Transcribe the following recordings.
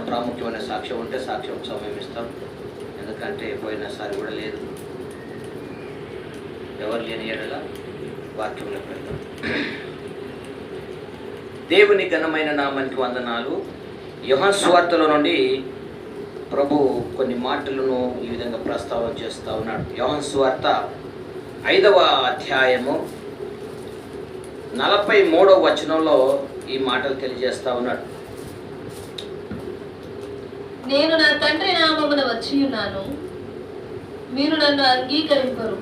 ప్రాముఖ్యమైన సాక్ష్యం ఉంటే సాక్ష్యం సమయం ఇస్తాం. ఎందుకంటే పోయినసారి కూడా లేదు. ఎవరు లేని ఎడల వాక్యంలోకి వెళ్తాం. దేవుని ఘనమైన నామానికి వందనాలు. యోహాను సువార్తలో నుండి ప్రభు కొన్ని మాటలను ఈ విధంగా ప్రస్తావన చేస్తూ ఉన్నాడు. యోహాను సువార్త 5వ అధ్యాయము 43వ వచనంలో ఈ మాటలు తెలియజేస్తా ఉన్నాడు. నేను నా తండ్రి నామమున వచ్చి ఉన్నాను, మీరు నన్ను అంగీకరింపరు.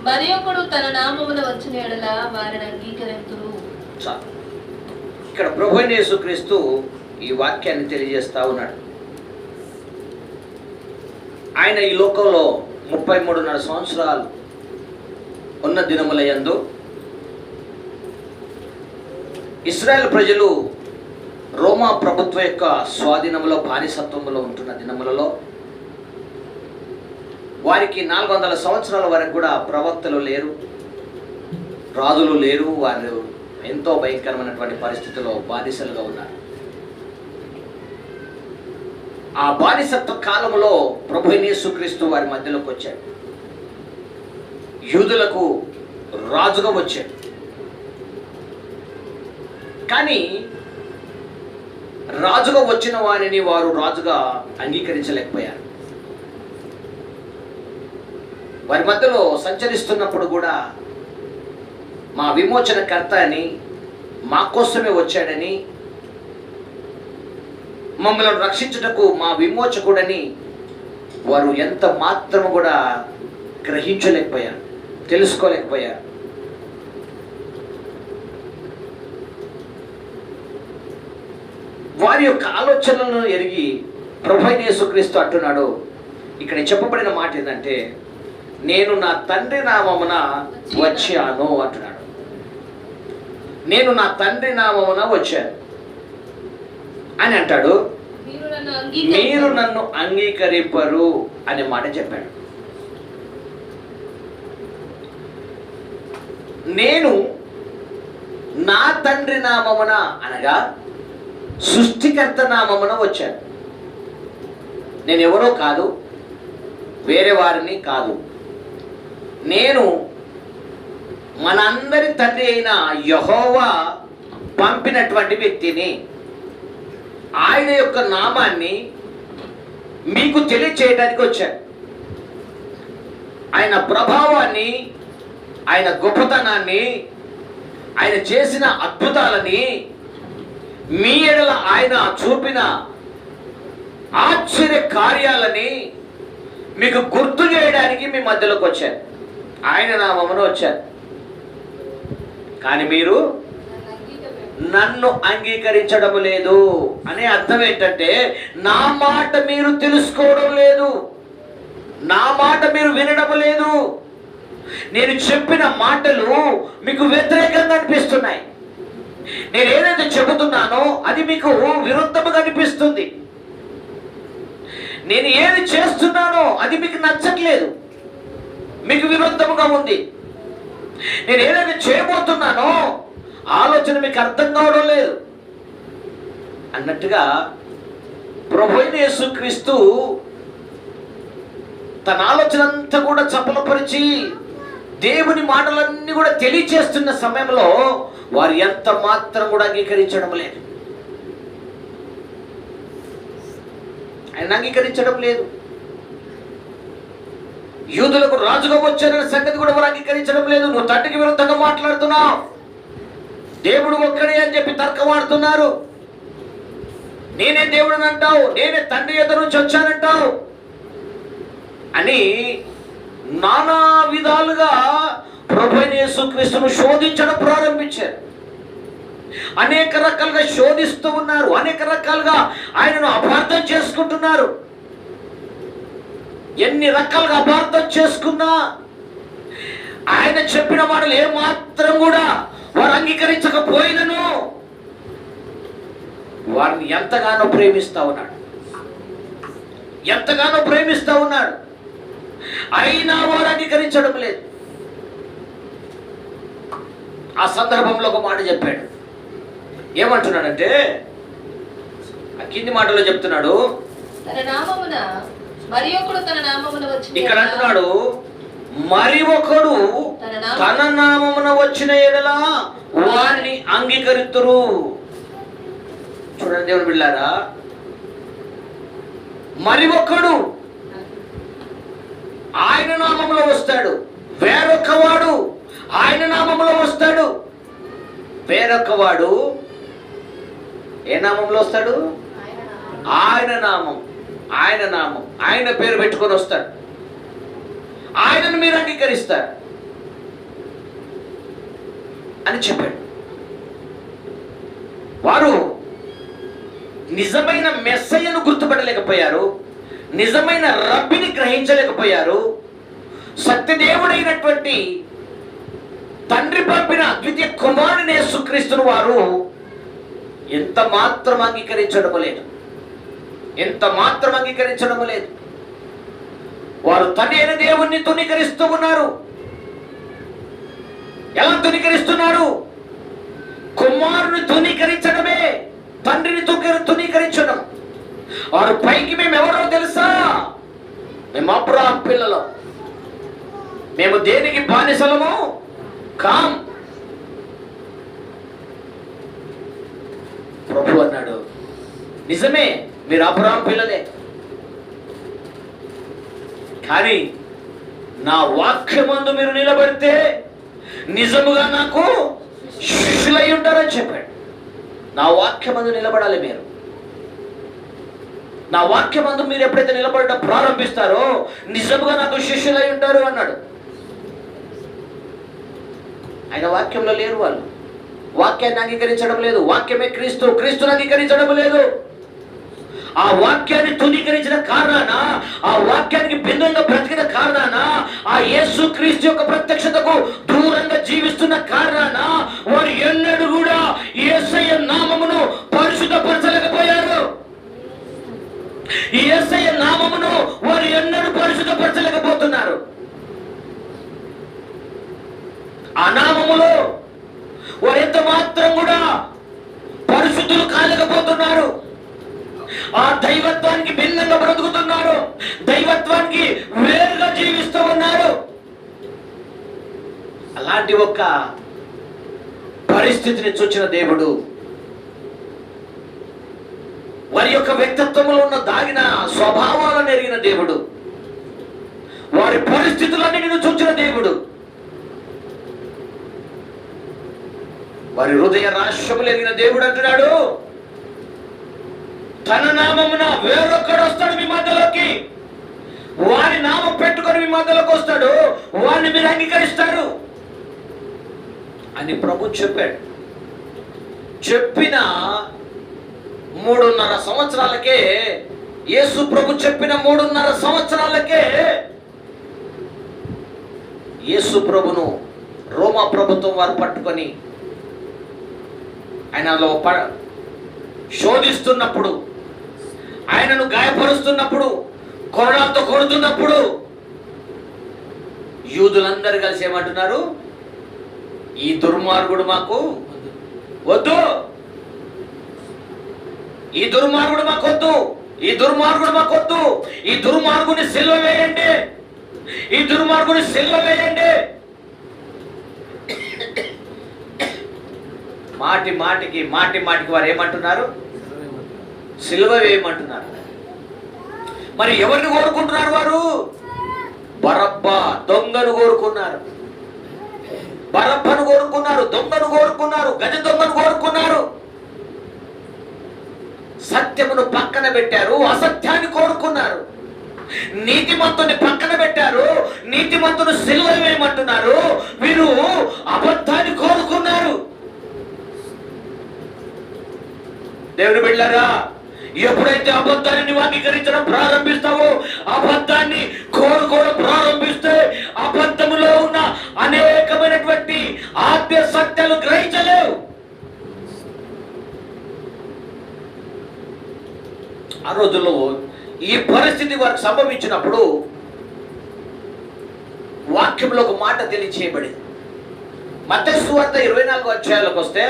మరి ఒకడు తన నామమున వచ్చిన ఎడల వారిని అంగీకరింతురు. ఇక్కడ ప్రభువైన యేసుక్రీస్తు ఈ వాక్యాన్ని తెలియజేస్తా ఉన్నాడు. ఆయన ఈ లోకంలో 33.5 సంవత్సరాలు ఉన్న దినములయందు ఇశ్రాయేలు ప్రజలు రోమా ప్రభుత్వం యొక్క స్వాధీనంలో బానిసత్వంలో ఉంటున్న దినములలో వారికి 400 సంవత్సరాల వరకు కూడా ప్రవక్తలు లేరు, రాజులు లేరు. వారు ఎంతో భయంకరమైనటువంటి పరిస్థితుల్లో బానిసలుగా ఉన్నారు. ఆ బానిసత్వ కాలంలో ప్రభువైన యేసుక్రీస్తు వారి మధ్యలోకి వచ్చాడు. యూదులకు రాజుగా వచ్చాడు. కానీ రాజుగా వచ్చిన వారిని వారు రాజుగా అంగీకరించలేకపోయారు. వారి మధ్యలో సంచరిస్తున్నప్పుడు కూడా మా విమోచనకర్త అని, మా కోసమే వచ్చాడని, మమ్మల్ని రక్షించుటకు మా విమోచకుడని వారు ఎంత మాత్రము కూడా గ్రహించలేకపోయారు, తెలుసుకోలేకపోయారు. వారి యొక్క ఆలోచనలను ఎరిగి ప్రభువైన యేసుక్రీస్తు అంటున్నాడు. ఇక్కడ చెప్పబడిన మాట ఏంటంటే, నేను నా తండ్రి నామమున వచ్చాను అంటున్నాడు. నేను నా తండ్రి నామమున వచ్చాను అని అంటాడు. మీరు నన్ను అంగీకరింపరు అనే మాట చెప్పాడు. నేను నా తండ్రి నామమున అనగా సృష్టికర్త నామమున వచ్చాను. నేను ఎవరో కాదు, వేరే వారిని కాదు. నేను మనందరి తండ్రి అయిన యెహోవా పంపినటువంటి వ్యక్తిని. ఆయన యొక్క నామాన్ని మీకు తెలియచేయడానికి వచ్చాను. ఆయన ప్రభావాన్ని, ఆయన గొప్పతనాన్ని, ఆయన చేసిన అద్భుతాలని, మీ ఎడల ఆయన చూపిన ఆశ్చర్య కార్యాలని మీకు గుర్తు చేయడానికి మీ మధ్యలోకి వచ్చాను. ఆయన నామమున వచ్చాను. కానీ మీరు నన్ను అంగీకరించడం లేదు అనే అర్థం ఏంటంటే, నా మాట మీరు తెలుసుకోవడం లేదు, నా మాట మీరు వినడం లేదు. నేను చెప్పిన మాటలు మీకు వ్యతిరేకంగా అనిపిస్తున్నాయి. నేను ఏదైతే చెబుతున్నానో అది మీకు విరుద్ధంగా అనిపిస్తుంది. నేను ఏది చేస్తున్నానో అది మీకు నచ్చట్లేదు, మీకు విరుద్ధంగా ఉంది. నేను ఏదైతే చేయబోతున్నానో ఆలోచన మీకు అర్థం కావడం లేదు అన్నట్టుగా ప్రభువైన యేసుక్రీస్తు తన ఆలోచన అంతా కూడా చపలపరిచి దేవుని మాటలన్నీ కూడా తెలియచేస్తున్న సమయంలో వారు ఎంత మాత్రం కూడా అంగీకరించడం లేదు. ఆయన అంగీకరించడం లేదు. యూదులకు రాజుగా వచ్చారనే సంగతి కూడా వారు అంగీకరించడం లేదు. నువ్వు తండ్రికి విరుద్ధంగా మాట్లాడుతున్నావు, దేవుడు ఒక్కడే అని చెప్పి తర్కమాడుతున్నారు. నేనే దేవుడిని అంటావు, నేనే తండ్రి ఎదురు నుంచి వచ్చానంటావు అని నానా విధాలుగా ప్రభువైన యేసుక్రీస్తును శోధించడం ప్రారంభించారు. అనేక రకాలుగా శోధిస్తూ ఉన్నారు, అనేక రకాలుగా ఆయనను అపార్థం చేసుకుంటున్నారు. ఎన్ని రకాలుగా అపార్థం చేసుకున్నా ఆయన చెప్పిన మాటలు ఏమాత్రం కూడా వారు అంగీకరించకపోయినను వారిని ఎంతగానో ప్రేమిస్తా ఉన్నాడు, ఎంతగానో ప్రేమిస్తా ఉన్నాడు. అయినా వారు అంగీకరించడం లేదు. ఆ సందర్భంలో ఒక మాట చెప్పాడు. ఏమంటున్నాడంటే, ఆ కింది మాటలో చెప్తున్నాడు, తన నామమున మరి ఒకడు తన నామమున వచ్చిన ఇక్కడ అంటున్నాడు, మరి ఒకడు తన నామమున వచ్చిన ఎడల వారిని అంగీకరిస్తురు. చూడండి దేవుని బిడ్డలారా, మరి ఒకడు ఆయన నామములో వస్తాడు, వేరొకవాడు ఆయన నామములో వస్తాడు. వేరొకవాడు ఏ నామంలో వస్తాడు? ఆయన నామం, ఆయన నామం, ఆయన పేరు పెట్టుకొని వస్తాడు. ఆయనను మీరు అంగీకరిస్తారు అని చెప్పాడు. వారు నిజమైన మెస్సయ్యను గుర్తుపట్టలేకపోయారు, నిజమైన రబ్బిని గ్రహించలేకపోయారు. సత్యదేవుడైనటువంటి తండ్రి పంపిన అద్వితీయ కుమారుని యేసుక్రీస్తును వారు ఎంత మాత్రం అంగీకరించడం లేదు, ఎంత మాత్రం అంగీకరించడం లేదు. వారు తండ్రి అయిన దేవుణ్ణి తునీకరిస్తూ ఉన్నారు. ఎలా తునీకరిస్తున్నారు? కుమారుని తునీకరించడమే తండ్రిని తునీకరించడం. వారు పైకి మేము ఎవరో తెలుసా? మేము అబ్రహాము పిల్లలు, మేము దేనికి బానిసలము కాం. ప్రభు అన్నాడు, నిజమే మీరు అబ్రహాము పిల్లలే, కానీ నా వాక్యమందు మీరు నిలబడితే నిజముగా నాకు శిష్యులై ఉంటారని చెప్పాడు. నా వాక్యమందు నిలబడాలి మీరు. నా వాక్యమందు మీరు ఎప్పుడైతే నిలబడడం ప్రారంభిస్తారో నిజముగా నాకు శిష్యులై ఉంటారు అన్నాడు. ఆయన వాక్యంలో లేరు వాళ్ళు. వాక్యాన్ని అంగీకరించడం లేదు. వాక్యమే క్రీస్తు, క్రీస్తుని అంగీకరించడం లేదు. ఆ వాక్యాన్ని తునీకరించిన కారణాన, ఆ వాక్యానికి భిన్నంగా బ్రతికిన కారణాన, ఆ యేసు క్రీస్తు యొక్క ప్రత్యక్షతకు దూరంగా జీవిస్తున్న కారణాన వారు ఎన్నడూ కూడా యేసయ్య నామమును పరిశుద్ధపరచలేకపోయారు. యేసయ్య నామమును వారు ఎన్నడూ పరిశుద్ధపరచలేకపోతున్నారు. ఆ నామములో వారు ఎంత మాత్రం కూడా పరిశుద్ధులు కాలేకపోతున్నారు. ఆ దైవత్వానికి భిన్నంగా బ్రతుకుతున్నారు, దైవత్వానికి వేరుగా జీవిస్తూ ఉన్నారు. అలాంటి ఒక పరిస్థితిని చూచిన దేవుడు వారి యొక్క వ్యక్తిత్వంలో ఉన్న దాగిన స్వభావాలను ఎరిగిన దేవుడు, వారి పరిస్థితులన్నిటిని చూచిన దేవుడు, వారి హృదయ రాష్ట్రములు ఎరిగిన దేవుడు అంటున్నాడు, తన నామమున వేరొక్కడు వస్తాడు మీ మధ్యలోకి, వారి నామం పెట్టుకొని మీ మధ్యలోకి వస్తాడు, వారిని మీరు అంగీకరిస్తారు అని ప్రభు చెప్పాడు. చెప్పిన 3.5 సంవత్సరాలకే, యేసు ప్రభు చెప్పిన 3.5 సంవత్సరాలకే యేసు ప్రభును రోమా ప్రభుత్వం వారు పట్టుకొని ఆయనలో శోధిస్తున్నప్పుడు, ఆయనను గాయపరుస్తున్నప్పుడు, కొరడాలతో కొడుతున్నప్పుడు యూదులందరూ కలిసి ఏమంటున్నారు? ఈ దుర్మార్గుడు మాకు వద్దు, ఈ దుర్మార్గుడు మాకు వద్దు, ఈ దుర్మార్గుడు మాకు వద్దు, ఈ దుర్మార్గుని సిలువ వేయండి, ఈ దుర్మార్గుని సిలువ వేయండి. మాటి మాటికి వారు ఏమంటున్నారు? సిలువ వేయమంటున్నారు. మరి ఎవరిని కోరుకుంటున్నారు వారు? బరబ్బా దొంగను కోరుకున్నారు, బరబ్బను కోరుకున్నారు, దొంగను కోరుకున్నారు, గజ దొంగను కోరుకున్నారు. సత్యమును పక్కన పెట్టారు, అసత్యాన్ని కోరుకున్నారు. నీతిమంతుని పక్కన పెట్టారు, నీతిమంతును సిలువ వేయమంటున్నారు. వీరు అబద్ధాన్ని కోరుకున్నారు. దేవుని బిడ్డలారా, ఎప్పుడైతే అబద్ధాన్ని నువ్వు అంగీకరించడం ప్రారంభిస్తావో, అబద్ధాన్ని కోరుకోవడం ప్రారంభిస్తే అబద్ధములో ఉన్న అనేకమైనటువంటి ఆద్య సత్యాలు గ్రహించలేవు. ఆ రోజుల్లో ఈ పరిస్థితి వారికి సంభవించినప్పుడు వాక్యంలో ఒక మాట తెలియచేయబడింది. మత్తయి సువార్త 24వ అధ్యాయంలోకి వస్తే,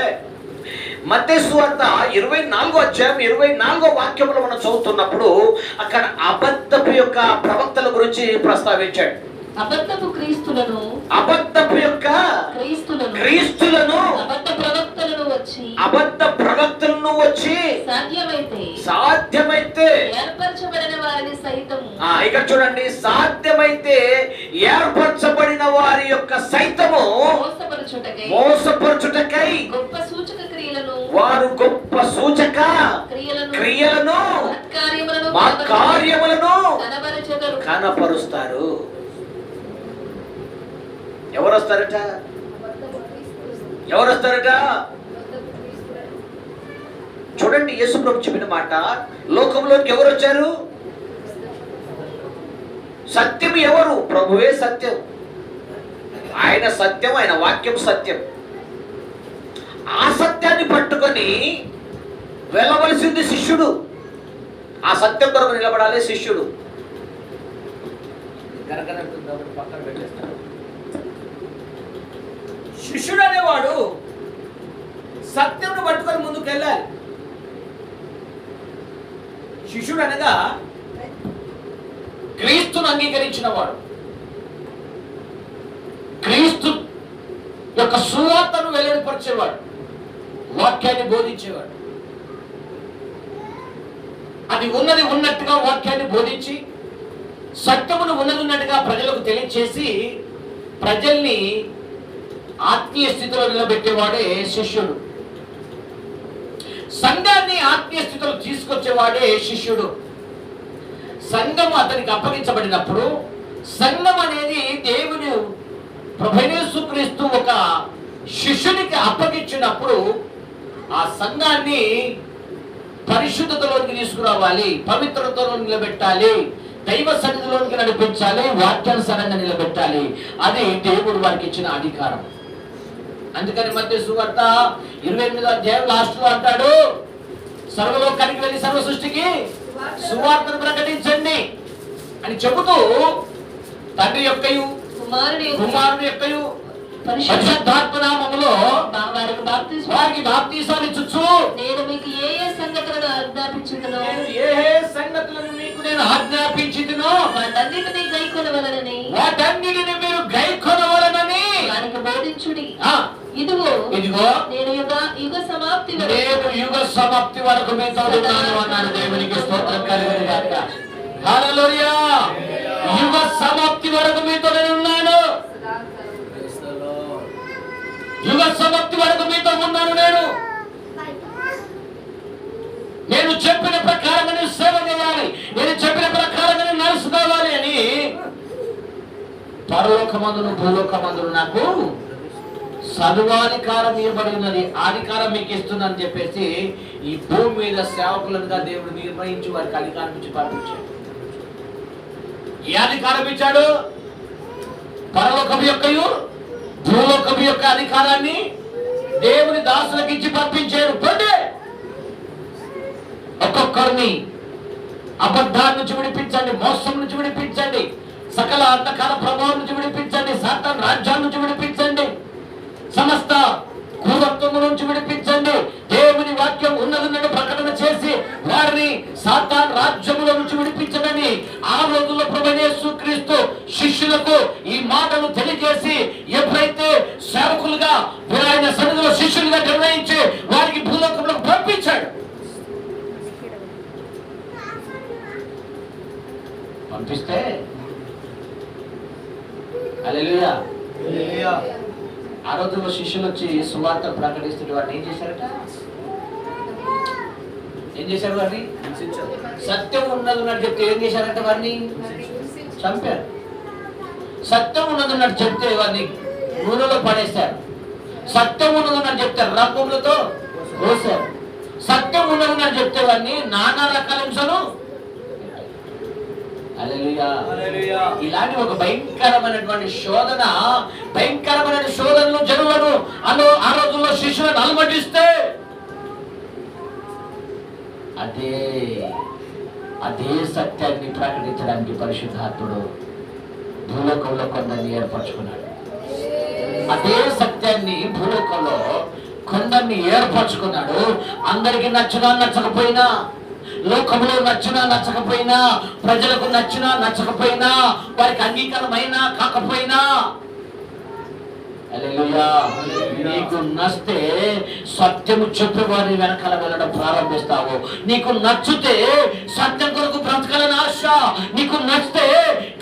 మత్తయి సువార్త 24వ అధ్యాయం 24వ వాక్యములో మనం చదువుతున్నప్పుడు అక్కడ అబద్ధపు యొక్క ప్రవక్తల గురించి ప్రస్తావించాడు. అబద్ధపు క్రీస్తులను అబద్ధ ప్రవక్తలను వచ్చి సాధ్యమైతే ఏర్పరచబడిన వారిని సైతము, ఇక్కడ చూడండి, సాధ్యమైతే ఏర్పరచబడిన వారి యొక్క సైతము మోసపరచుటకై గొప్ప సూచక క్రియలను, వారు గొప్ప సూచక క్రియలను మా కార్యములను కనపరుస్తారు. ఎవరు వస్తారట? చూడండి, యేసు ప్రభు చెప్పిన మాట, లోకంలోకి ఎవరు వచ్చారు? సత్యం ఎవరు? ప్రభువే సత్యం. ఆయన సత్యం, ఆయన వాక్యం సత్యం. ఆ సత్యాన్ని పట్టుకొని వెళ్ళవలసింది శిష్యుడు. ఆ సత్యం కొరకు నిలబడాలి శిష్యుడు. పక్కన పెట్టేస్తాడు. శిష్యుడు అనేవాడు సత్యంను పట్టుకొని ముందుకు వెళ్ళాలి. శిష్యుడు అనగా క్రీస్తును అంగీకరించిన వాడు, క్రీస్తు యొక్క సువార్తను వెల్లడిపరిచేవాడు, వాక్యాన్ని బోధించేవాడు. అది ఉన్నది ఉన్నట్టుగా వాక్యాన్ని బోధించి సత్యమును ఉన్నది ఉన్నట్టుగా ప్రజలకు తెలియచేసి ప్రజల్ని ఆత్మీయ స్థితిలో నిలబెట్టేవాడే శిష్యుడు. సంఘాన్ని ఆత్మీయ స్థితిలో తీసుకొచ్చేవాడే శిష్యుడు. సంఘం అతనికి అప్పగించబడినప్పుడు, సంఘం అనేది దేవుని ప్రభువైన యేసుక్రీస్తు ఒక శిష్యునికి అప్పగించినప్పుడు ఆ సంఘాన్ని పరిశుద్ధతలోకి తీసుకురావాలి, పవిత్రతలో నిలబెట్టాలి, దైవ సన్నిధిలోనికి నడిపించాలి, వాక్యానుసారంగా నిలబెట్టాలి. అది దేవుడు వారికి ఇచ్చిన అధికారం. అందుకని మత్తయి సువార్త 28వ అధ్యాయం లాస్ట్ లో అంటాడు, సర్వలోకానికి వెళ్ళి సర్వ సృష్టికి సువార్తను ప్రకటించండి అని చెబుతూ తండ్రి యొక్కయు కుమారుని యొక్కయు పరిశుద్ధాత్మ నామములో వారికి బాప్తీసాలు ఇచ్చుచు నేను మీకు ఏ ఏ సంగతులను ఆజ్ఞాపించుదునో నేను ఆజ్ఞాపించుదునో వాటన్నిటిని గైకొనవలెనని మీరు గైకొనవలెనని వారికి బోధించుడి. ఇదిగో నేను యుగ సమాప్తి వరకు మీతో ఉన్నాను అన్నాడు. దేవునికి స్తోత్రం కలుగును గాక. హల్లెలూయా. యుగ సమాప్తి వరకు మీతో ఉన్నాను. యుగ సమాప్తి వరకు మీతో ఉన్నాను. నేను చెప్పిన ప్రకారంగా నేను సేవ చేయాలి, నేను చెప్పిన ప్రకారంగా నేను నడుచుకోవాలి అని పరలోకమందును భూలోకమందును నాకు సర్వాధికారం ఇవ్వబడి ఉన్నది, అధికారం మీకు ఇస్తుందని చెప్పేసి ఈ భూమి మీద సేవకులుగా దేవుడు నిర్ణయించి వారికి అధికారం ఇచ్చి పంపించాడు. ఏ అధికారం ఇచ్చాడు? పరలోకం యొక్కయు భూలోకం యొక్క అధికారాన్ని దేవుని దాసులకు ఇచ్చి పంపించాడు. ఒక్కొక్కరిని అబద్ధాన్ని నుంచి విడిపించండి, మోసం నుంచి విడిపించండి, సకల అంధకార ప్రభావం నుంచి విడిపించండి, సాతాను రాజ్యాల నుంచి విడిపించండి, సమస్త క్రూరత్వము నుంచి విడిపించండి. దేవుని వాక్యం ఉన్నదన్నట్టు ప్రకటన చేసి వారిని సాతాను రాజ్యముల నుంచి విడిపించడని ఆ రోజుల్లో ప్రభువైన యేసుక్రీస్తు శిష్యులకు ఈ మాటలు తెలియజేసి ఎప్పుడైతే సేవకులుగా ఆయన సన్నిధిలో శిష్యులుగా నిర్ణయించి వారికి భూలోకంలోకి పంపించాడు. పంపిస్తే హల్లెలూయా. ఆ రోజుల్లో శిష్యులు వచ్చి సువార్త ప్రకటిస్తుంటే వాడిని ఏం చేశారట? వారిని సత్యం ఉన్నదన్నట్టు చెప్తే ఏం చేశారంటే వారిని చంపారు. సత్యం ఉన్నదన్నట్టు చెప్తే వారిని నూనెలో పడేశారు. సత్యం ఉన్నదన్నట్టు చెప్తే రంగులతో పోసారు. సత్యం ఉన్నదన్నట్టు చెప్తే వారిని నానా రకాల హింసలు. ఇలాంటి ఒక భయంకరమైనటువంటి శోధనలు జనులను ఆ రోజుల్లో శిష్యులను అలమటిస్తే అదే సత్యాన్ని ప్రకటించడానికి పరిశుద్ధాత్ముడు భూలోకంలో కొందరిని ఏర్పరచుకున్నాడు. అదే సత్యాన్ని భూలోకంలో కొందరిని ఏర్పరచుకున్నాడు. అందరికి నచ్చినా నచ్చకపోయినా, లోకంలో నచ్చినా నచ్చకపోయినా, ప్రజలకు నచ్చినా నచ్చకపోయినా, వారికి అంగీకారమైనా కాకపోయినా, హల్లెలూయా, నీకు నచ్చితే సత్యము చెప్పే వారి వెనకాల వెళ్ళడం ప్రారంభిస్తావు. నీకు నచ్చితే సత్యం కొరకు బ్రతకాలని ఆశ, నీకు నచ్చితే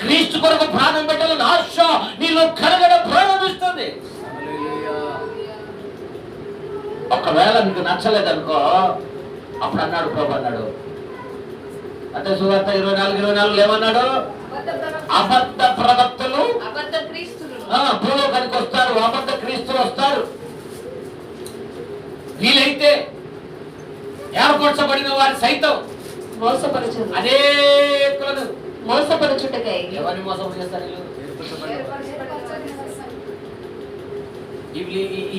క్రీస్తు కొరకు ప్రాణం పెట్టాలని ఆశ నీలో కలగడం ప్రారంభిస్తుంది. ఒకవేళ నీకు నచ్చలేదనుకో, అప్పుడు అన్నాడు ప్రభు, అన్నాడు అంటే సువార్త 24 ఏమన్నాడు? అబద్ధ ప్రవక్తలు భూలోకానికి వస్తారు, అబద్ధ క్రీస్తులు వస్తారు. వీలైతే ఏర్పరచబడిన వారి సైతం మోసపరచు అనేకులను మోసపరచుటకై. ఎవరిని మోసం చేస్తారు వీళ్ళు?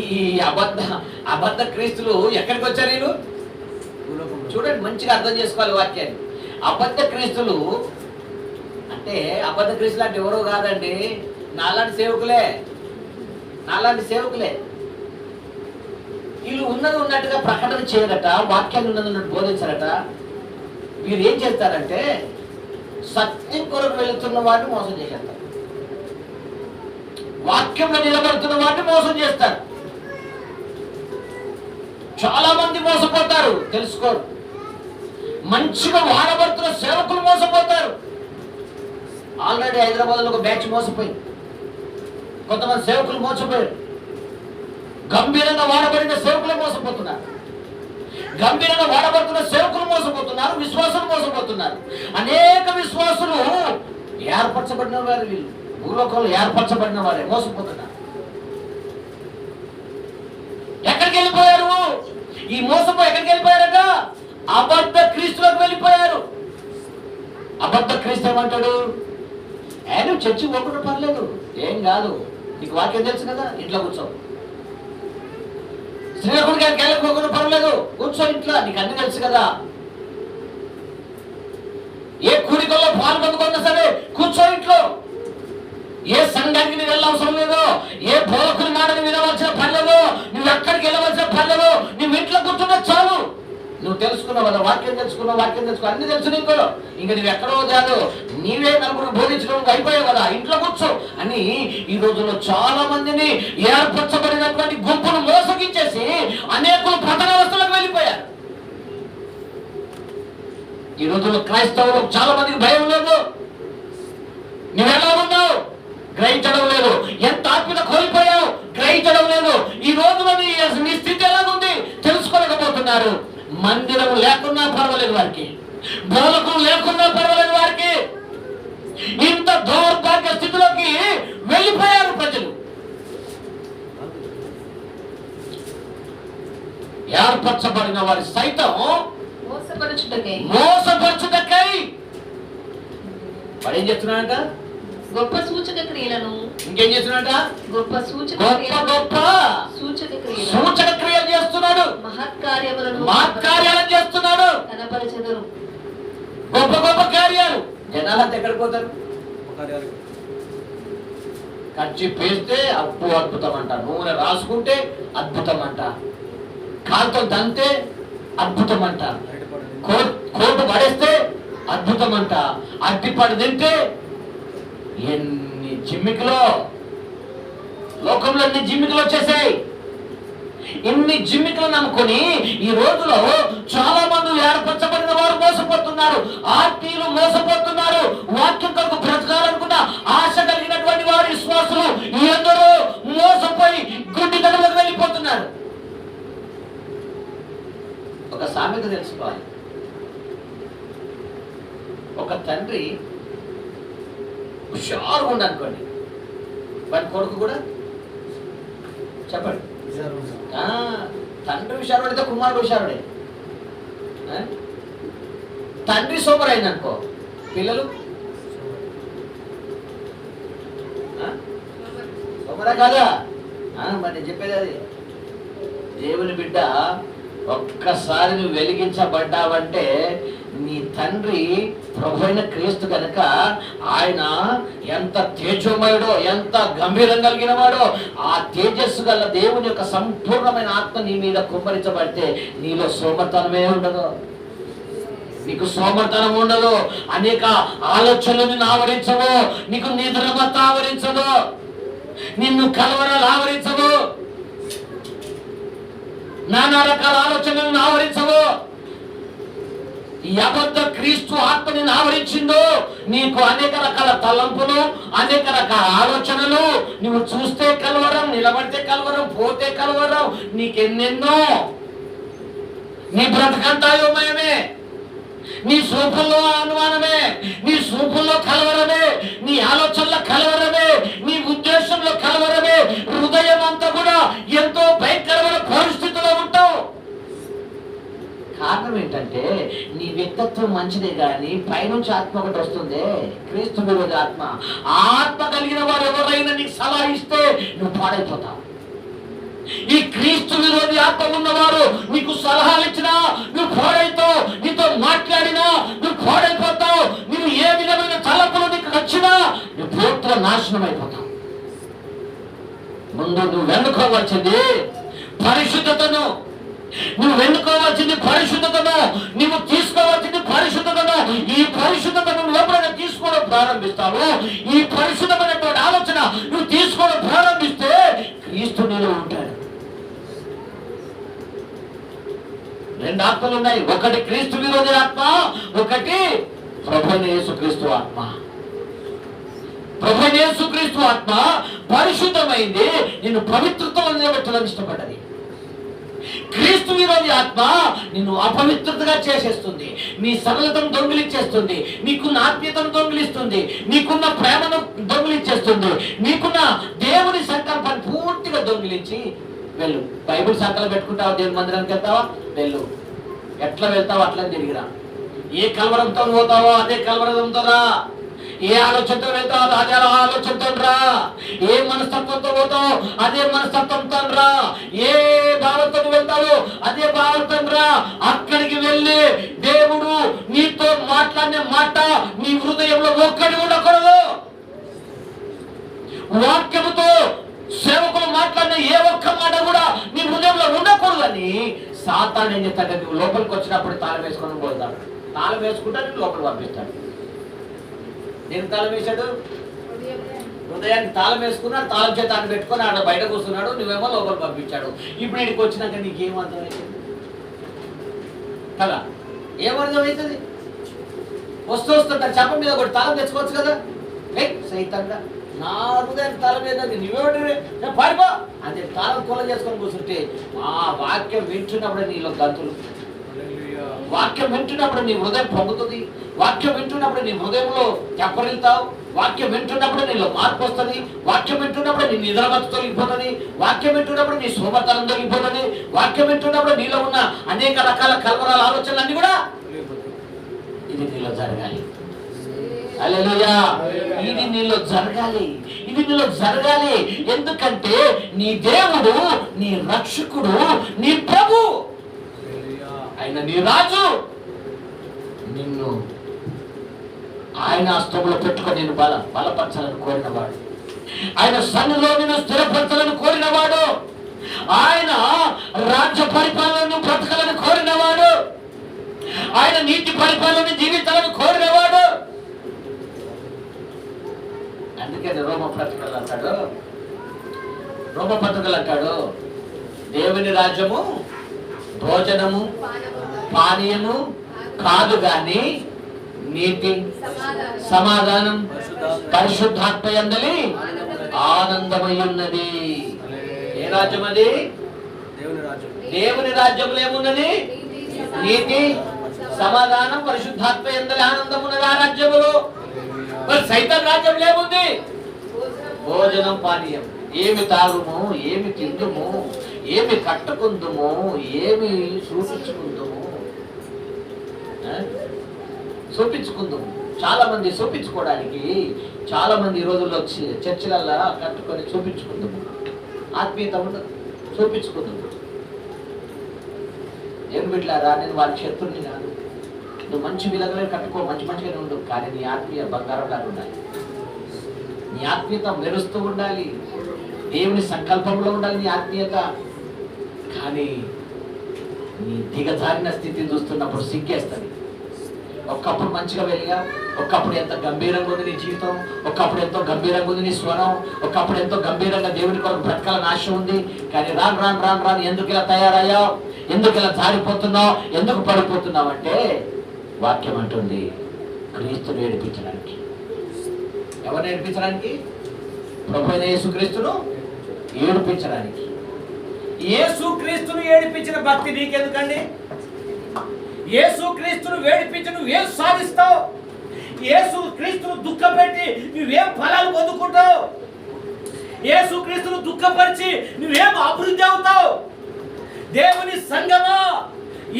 ఈ అబద్ధ క్రీస్తులు ఎక్కడికి వచ్చారు వీళ్ళు? చూడండి, మంచిగా అర్థం చేసుకోవాలి వాక్యాన్ని. అబద్ధ క్రీస్తులు అంటే, అబద్ధ క్రీస్తులు అంటే ఎవరో కాదండి, నాలాంటి సేవకులే. వీళ్ళు ఉన్నది ఉన్నట్టుగా ప్రకటన చేయరట, వాక్యాన్ని ఉన్నది ఉన్నట్టు బోధించారట. వీరు ఏం చేస్తారంటే, సత్యం కొరకు వెళుతున్న వాడిని మోసం చేసేస్తారు, వాక్యంలో నిలబడుతున్న వాడిని మోసం చేస్తారు. చాలా మంది మోసపోతారు, తెలుసుకోరు. మంచిగా వాడబడుతున్న సేవకులు మోసపోతారు. ఆల్రెడీ హైదరాబాద్లో ఒక బ్యాచ్ మోసపోయింది, కొంతమంది సేవకులు మోసపోయారు. గంభీరంగా వాడబడిన సేవకులు మోసపోతున్నారు, గంభీరంగా వాడబడుతున్న సేవకులు మోసపోతున్నారు, విశ్వాసులు మోసపోతున్నారు. అనేక విశ్వాసులు ఏర్పరచబడిన వారు, వీళ్ళు భూలోకంలో ఏర్పరచబడిన వారే మోసపోతున్నారు. ఎక్కడికి వెళ్ళిపోయారు? ఈ మోసపోయి ఎక్కడికి వెళ్ళిపోయారట? అబద్ధ క్రీస్తులకు వెళ్ళిపోయారు. అబద్ధ క్రీస్తు ఏమంటాడు? నువ్వు చర్చి పోకుండా పర్లేదు, ఏం కాదు, నీకు వాక్యం తెలుసు కదా, ఇంట్లో కూర్చో. శ్రీరాముడి గారికి వెళ్ళకపోకుండా పర్లేదు, కూర్చో ఇంట్లో, నీకు అన్ని తెలుసు కదా. ఏ కూడికల్లో పాల్గొనుకున్నా సరే కూర్చో ఇంట్లో. ఏ సంఘానికి నువ్వు వెళ్ళవసరం లేదు, ఏ బోధకుని మాటని వినవలసిన పర్లేదు, నువ్వు ఎక్కడికి వెళ్ళవలసిన పర్లేదు, నువ్వు ఇంట్లో కూర్చున్నా చాలు. నువ్వు తెలుసుకున్నావు కదా, వాక్యం తెలుసుకో, అన్ని తెలుసు నీకు. ఇంక నువ్వు ఎక్కడో కాదు, నీవే నలుగురు బోధించడం అయిపోయావు కదా, ఇంట్లో కూర్చో అని ఈ రోజుల్లో చాలా మందిని ఏర్పరచబడినటువంటి గుంపును మోసగించేసి అనేకులు పతనావస్థలకు వెళ్ళిపోయారు. ఈ రోజుల్లో క్రైస్తవులు చాలా మందికి భయం లేదు. నువ్వెలా ఉన్నావు గ్రహించడం లేదు, ఎంత ఆత్మీయత కోల్పోయావు గ్రహించడం లేదు. ఈ రోజులో నీ స్థితి ఎలాగుంది తెలుసుకోలేకపోతున్నారు. మందిరం లేకున్నా పర్వాలేదు వారికి, బోధకులు లేకున్నా పర్వాలేదు వారికి. ఇంత దౌర్భాగ్య స్థితిలోకి వెళ్ళిపోయారు ప్రజలు. ఏర్పరచబడిన వారి సైతం మోసపరచుటకై వాడు ఏం చేస్తున్నాడంట? గొప్ప సూచక క్రియలను. ఇంకేం చేస్తున్నాడంట? గొప్ప సూచక క్రియలు చేస్తున్నాడు, మహత్కార్యాలను చేస్తున్నాడు, కనపరచెదరు. గొప్ప కార్యాలు. జనాలంతా ఎక్కడికి పోతారు? ఖర్చు పేస్తే అద్భుతం అంట, నూనె రాసుకుంటే అద్భుతం అంట, కాలుతో దంతే అద్భుతం అంట, కోటు పడేస్తే అద్భుతం అంట, అట్టిపడి తింటే ఎన్ని జిమ్మికలో, లోకంలో ఎన్ని జిమ్మికలు వచ్చేసాయి. ఇన్ని జిమ్మికలు నమ్ముకొని ఈ రోజులో చాలా మంది ఏర్పరచబడిన వారు మోసపోతున్నారు, ఆర్టీలు మోసపోతున్నారు. వాక్యం కొరకు బ్రతకాలనుకున్న ఆశ కలిగినటువంటి వారు విశ్వాసులు ఎందరో మోసపోయి గుడ్డి గడవలకు వెళ్ళిపోతున్నారు. ఒక సామెత తెలుసుకోవాలి. ఒక తండ్రి హుషారుగా ఉండనుకోండి, వాడి కొడుకు కూడా చెప్పండి. తండ్రి హుషారుడితే కుమారుడు హుషారుడే. తండ్రి సోమర్ అయిందనుకో, పిల్లలు సోమరా కాదా? మరి నేను చెప్పేది అది. దేవుని బిడ్డ ఒక్కసారి నువ్వు వెలిగించబడ్డావంటే నీ తండ్రి ప్రభువైన క్రీస్తు కనుక ఆయన ఎంత తేజోమయుడో, ఎంత గంభీరం కలిగిన వాడో, ఆ తేజస్సు గల దేవుని యొక్క సంపూర్ణమైన ఆత్మ నీ మీద కుమ్మరించబడితే నీలో సోమర్తనమే ఉండదు, నీకు సోమర్తనం ఉండదు. అనేక ఆలోచనలు నిన్ను ఆవరించవు, నీకు నిద్రమత్త ఆవరించదు, నిన్ను కలవరాలు ఆవరించవు, నానా రకాల ఆలోచనలను ఆవరించవు. ఈ అబద్ధ క్రీస్తు ఆత్మ నిన్ను ఆవరించిందో నీకు అనేక రకాల తలంపులు, అనేక రకాల ఆలోచనలు, నువ్వు చూస్తే కలవరం, నిలబడితే కలవరం, పోతే కలవరం, నీకెన్నెన్నో. నీ బ్రతకంతా యోమయమే, నీ సూపుల్లో అనుమానమే, నీ సూపుల్లో కలవరమే, నీ ఆలోచనలో కలవరమే, నీ ఉద్దేశంలో కలవరమే, హృదయం అంతా కూడా ఎంతో భయంకరమైన పరిస్థితిలో ఉంటావు. కారణం ఏంటంటే నీ వ్యక్తిత్వం మంచిదే కానీ పైనుంచి ఆత్మ ఒకటి వస్తుంది, క్రీస్తు విరోధ ఆత్మ. ఆత్మ కలిగిన వారు ఎవరైనా నీకు సలహా ఇస్తే నువ్వు పాడైపోతావు. ఈ క్రీస్తు విరోధి ఆత్మ ఉన్నవారు నీకు సలహాలు ఇచ్చినా నువ్వు పాడైతావు, నీతో మాట్లాడినా నువ్వు పాడైపోతావు, నువ్వు ఏ విధమైన తలపులు నీకు వచ్చినా నువ్వు పూర్తిగా నాశనం అయిపోతావు. ముందు నువ్వు వెనుకోవాల్సింది పరిశుద్ధతను, నువ్వు వెనుకోవాల్సింది పరిశుద్ధతను, నువ్వు తీసుకోవాల్సింది పరిశుద్ధతను. ఈ పరిశుద్ధతను ఎప్పుడైనా తీసుకోవడం ప్రారంభిస్తావు, ఈ పరిశుద్ధమైనటువంటి ఆలోచన నువ్వు తీసుకోవడం ప్రారంభిస్తే క్రీస్తు నీలో ఉంటాడు. రెండు ఆత్మలు ఉన్నాయి, ఒకటి క్రీస్తు విరోధి ఆత్మ, ఒకటి ప్రభువైన యేసుక్రీస్తు ఆత్మ. ప్రభువైన యేసుక్రీస్తు ఆత్మ పరిశుద్ధమైంది, నిన్ను పవిత్రతలో నిలబెట్టాలని ఇష్టపడ్డది. క్రీస్తు విరోధి ఆత్మ నిన్ను అపవిత్రతగా చేసేస్తుంది, నీ సరళతను దొంగిలించేస్తుంది, నీకున్న ఆత్మీయతను దొంగిలిస్తుంది, నీకున్న ప్రేమను దొంగిలించేస్తుంది, నీకున్న దేవుని సంకల్పాన్ని పూర్తిగా దొంగిలించి వెళ్ళు. బైబిల్ సంకల్పం పెట్టుకుంటావా, దేవుని మందిరానికి వెళ్తావా, వెళ్ళు. ఎట్లా వెళ్తావో అట్లా తిరిగిరా. ఏ కలవరంతో పోతావో అదే కలవరంతో రా, ఏ ఆలోచనతో వెళ్తావో అదే ఆలోచనతో రా, ఏ మనస్తత్వంతో పోతావో అదే మనస్తత్వంతో రా, ఏ భావంతో వెళ్తావో అదే భావంతో రా. అక్కడికి వెళ్ళి దేవుడు నీతో మాట్లాడిన మాట నీ హృదయంలో ఒక్కడి ఉండకూడదు. వాక్యముతో సేవకులు మాట్లాడిన ఏ ఒక్క మాట కూడా నీ హృదయంలో ఉండకూడదని సాతాను ఏం చేస్తాడు, నువ్వు లోపలికి వచ్చినప్పుడు తాళం వేసుకొని పోతాడు. తాళం వేసుకుంటా నేను లోపల పంపిస్తాడు. నేను తాళం వేశాడు, హృదయానికి తాళం వేసుకున్నాడు, తాళం చేత ఆయన పెట్టుకొని ఆడ బయట కూర్చున్నాడు, నువ్వేమో లోపల పంపించాడు. ఇప్పుడు ఇక్కడికి వచ్చినాక నీకేం అర్థమవుతుంది కదా, ఏమర్థమవుతుంది? వస్తుంటారు చెప్ప మీద ఒకటి తాళం తెచ్చుకోవచ్చు కదా. సైతంగా నా హృదయానికి తాళం ఏదండి, నువ్వేమిటి పారిపో అంటే తాళం కొల చేసుకొని కూర్చుంటే ఆ వాక్యం వింటున్నప్పుడే నీలో గంతులు, వాక్యం వింటున్నప్పుడు నీ హృదయం పొంగుతుంది, వాక్యం వింటున్నప్పుడు నీ హృదయంలో చెప్పరిల్తావు, వాక్యం వింటున్నప్పుడు నీలో మార్పు వస్తుంది, వాక్యం వింటున్నప్పుడు నీ నిద్రమత్తు తొలగిపోతుంది, వాక్యం వింటున్నప్పుడు నీ సోమర్తనం తొలగిపోతుంది, వాక్యం వింటున్నప్పుడు నీలో ఉన్న అనేక రకాల కల్పనాల ఆలోచనలు అన్ని కూడా ఇది నీలో జరగాలి. హల్లెలూయా. ఇది నీలో జరగాలి, ఇది నీలో జరగాలి. ఎందుకంటే నీ దేవుడు, నీ రక్షకుడు, నీ ప్రభు, ఆయన నీ రాజు. నిన్ను ఆయన హస్తంలో పెట్టుకొని నేను బలపరచాలని కోరినవాడు, ఆయన సన్నిధిలో నిన్ను స్థిరపరచాలని కోరినవాడు, ఆయన రాజ్య పరిపాలనను బ్రతకాలని కోరినవాడు, ఆయన నీతి పరిపాలన జీవితాలను కోరినవాడు. అందుకని రోమపత్రికలు అంటాడు దేవుని రాజ్యము భోజనము పానీయము కాదు గాని నీతి సమాధానం పరిశుద్ధాత్మ యందలి ఆనందమై ఉన్నది. ఏ రాజ్యం అది? దేవుని రాజ్యంలో ఏమున్నది? నీతి సమాధానం పరిశుద్ధాత్మ యందలి ఆనందం ఉన్నది ఆ రాజ్యములో. మరి సైతాన్ రాజ్యంలో ఏముంది? భోజనం పానీయం. ఏమి తాగుము, ఏమి తిందుము, ఏమి కట్టుకుందుము, ఏమి చూపించుకుందాము. చాలా మంది చూపించుకోవడానికి, చాలా మంది ఈ రోజుల్లో చర్చిలల్లా కట్టుకొని చూపించుకుందాము. ఆత్మీయత ఉండదు, చూపించుకుందాము. ఏం బిడ్డలారా, నేను వారి శత్రుని కాదు, నువ్వు మంచి విలగలే కట్టుకో, మంచిగానే ఉండు, కానీ నీ ఆత్మీయ బంగారం లాగా ఉండాలి. నీ ఆత్మీయత మెరుస్తూ ఉండాలి, దేవుని సంకల్పంలో ఉండాలి నీ ఆత్మీయత. కానీ నీ దిగజారిన స్థితిని చూస్తున్నప్పుడు సిగ్గేస్తుంది. ఒక్కప్పుడు మంచిగా వెలిగా, ఒక్కప్పుడు ఎంత గంభీరంగా ఉంది నీ జీవితం, ఒక్కప్పుడు ఎంతో గంభీరంగా ఉంది నీ స్వరం, ఒక్కప్పుడు ఎంతో గంభీరంగా దేవుని కొరకు బ్రతకాలని ఆశ ఉంది. కానీ రాను రాను రాను రాను ఎందుకు ఇలా తయారయ్యావు, ఎందుకు ఇలా జారిపోతున్నావు, ఎందుకు పడిపోతున్నావు అంటే వాక్యం అంటుంది క్రీస్తును ఏడిపించడానికి. ఎవరిని ఏడిపించడానికి? ప్రభువైన యేసుక్రీస్తును ఏడిపించడానికి. యేసుక్రీస్తును ఏడిపించిన భక్తి నీకెందుకండి? యేసుక్రీస్తును వేడిపించి నువ్వేం సాధిస్తావు? యేసుక్రీస్తును దుఃఖపెట్టి నువ్వేం ఫలాలు పొందుకుంటావు? యేసుక్రీస్తును దుఃఖపరిచి నువ్వేం అభివృద్ధి అవుతావు? దేవుని సంగమా,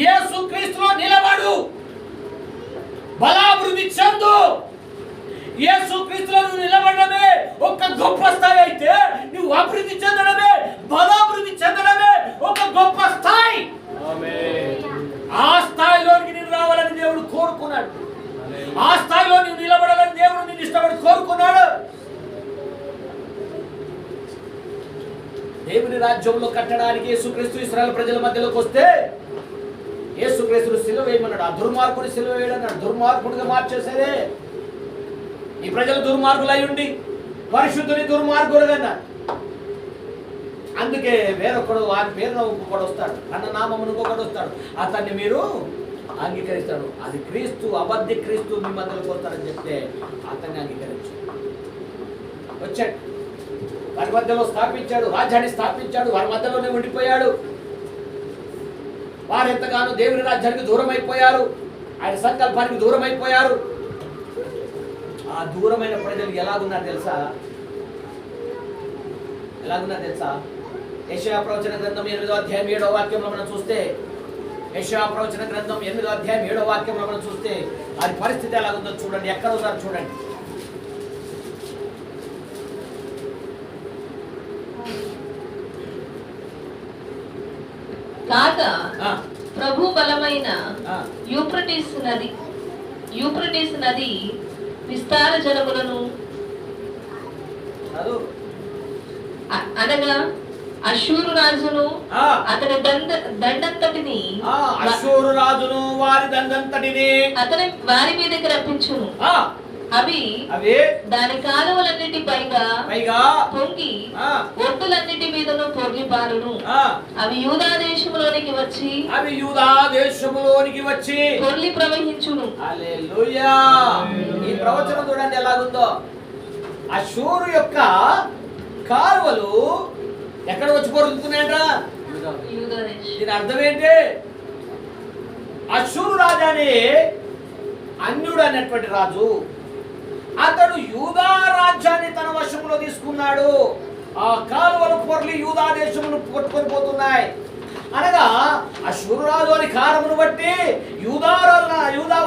యేసుక్రీస్తులో నిలబడు, బలాభివృద్ధి చెందు. యేసుక్రీస్తులో నువ్వు నిలబడమే ఒక గొప్ప స్థాయి అయితే, నువ్వు అభివృద్ధి చెందడమే, బలాభివృద్ధి చెందడమే ఒక గొప్ప స్థాయి. ఆ స్థాయిలోనికి నేను రావాలని దేవుడు కోరుకున్నాడు. ఆ స్థాయిలో నువ్వు నిలబడాలని దేవుడు నిన్ను ఇష్టపడి కోరుకున్నాడు. దేవుని రాజ్యంలో కట్టడానికి యేసుక్రీస్తు ఇశ్రాయేలు ప్రజల మధ్యలోకి వస్తే యేసుక్రీస్తును సిలువ వేయమన్నాడు. ఆ దుర్మార్గుడు సిలువ వేయడన్నాడు. దుర్మార్గుడిగా మార్చేసేదే. ఈ ప్రజలు దుర్మార్గులై ఉండి పరిశుద్ధుని దుర్మార్గుడుగా అన్నారు. అందుకే వేరొకడు వారి పేరున ఇంకొకడు వస్తాడు, అన్న నామమును ఇంకొకడు వస్తాడు, అతన్ని మీరు అంగీకరిస్తాడు. అది క్రీస్తు, అబద్ధ క్రీస్తు మీ మధ్యలోకి వస్తాడని చెప్తే అతన్ని అంగీకరించు. వచ్చాడు, వారి మధ్యలో స్థాపించాడు, రాజ్యాన్ని స్థాపించాడు, వారి మధ్యలోనే ఉండిపోయాడు. వారు ఎంతగానో దేవుని రాజ్యానికి దూరం అయిపోయారు, ఆయన సంకల్పానికి దూరం అయిపోయారు. ఆ దూరమైన ప్రజలు ఎలాగున్నారు తెలుసా? ఎలాగున్నారు తెలుసా? యెషయా ప్రవచన గ్రంథం 8వ అధ్యాయం 7వ వాక్యంలో మనం చూస్తే, యెషయా ప్రవచన గ్రంథం 8వ అధ్యాయం 7వ వాక్యంలో మనం చూస్తే వారి పరిస్థితి ఎలాగుందో చూడండి. ఎక్కడ ఉన్నారు చూడండి. కాగా ప్రభు బలమైన యూఫ్రటీస్ నది విస్తార జలములను అనగా అష్షూరు రాజును అతని దండంతటిని అష్షూరు రాజును వారి దండంతటిని అతని వారి మీదకి రప్పించును. అవి దాని కాలువలన్నిటి పైగా పొంగి ఒడ్డులన్నిటి మీదను పొర్లిపారును. అవి యూదా దేశములోనికి వచ్చి పొర్లి ప్రవహించును. హల్లెలూయా. ఈ ప్రవచనం చూడండి ఎలాగుందో. అష్షూరు యొక్క కాలువలు ఎక్కడ వచ్చి పొరులుతున్నాయంట? దీని అర్థం ఏంటి? అష్షూరు రాజానే అన్యుడు అనేటువంటి రాజు, అతడు యూదా రాజ్యాన్ని తన వశంలో తీసుకున్నాడు. ఆ కాలువలు పొర్లి యూదా దేశమును కొట్టుకొని పోతున్నాయి. అనగా అష్షూరు రాజు అధికారమును బట్టి యూదా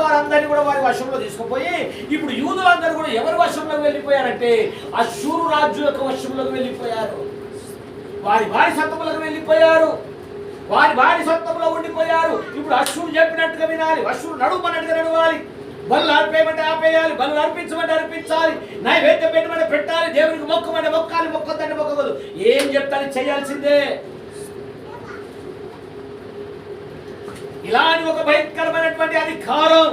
వారందరినీ కూడా వారి వశంలో తీసుకుపోయి, ఇప్పుడు యూదులందరూ కూడా ఎవరి వశంలోకి వెళ్ళిపోయారంటే అష్షూరు రాజు యొక్క వశంలోకి వెళ్ళిపోయారు. వారి సొంతంలోకి వెళ్ళిపోయారు. వారి సొంతంలో ఉండిపోయారు. ఇప్పుడు అష్షూరు చెప్పినట్టుగా వినాలి, అష్షూరు నడుమన్నట్టుగా నడవాలి. బలు ఆపేయమంటే ఆపేయాలి, బలు అర్పించమంటే అర్పించాలి, నైవేద్యం పెట్టమంటే పెట్టాలి, దేవునికి మొక్కమంటే మొక్కాలి, మొక్కొద్దంటే మొక్కకూడదు. ఏం చెప్తాను చేయాల్సిందే. ఇలాంటి ఒక భయంకరమైనటువంటి అధికారం,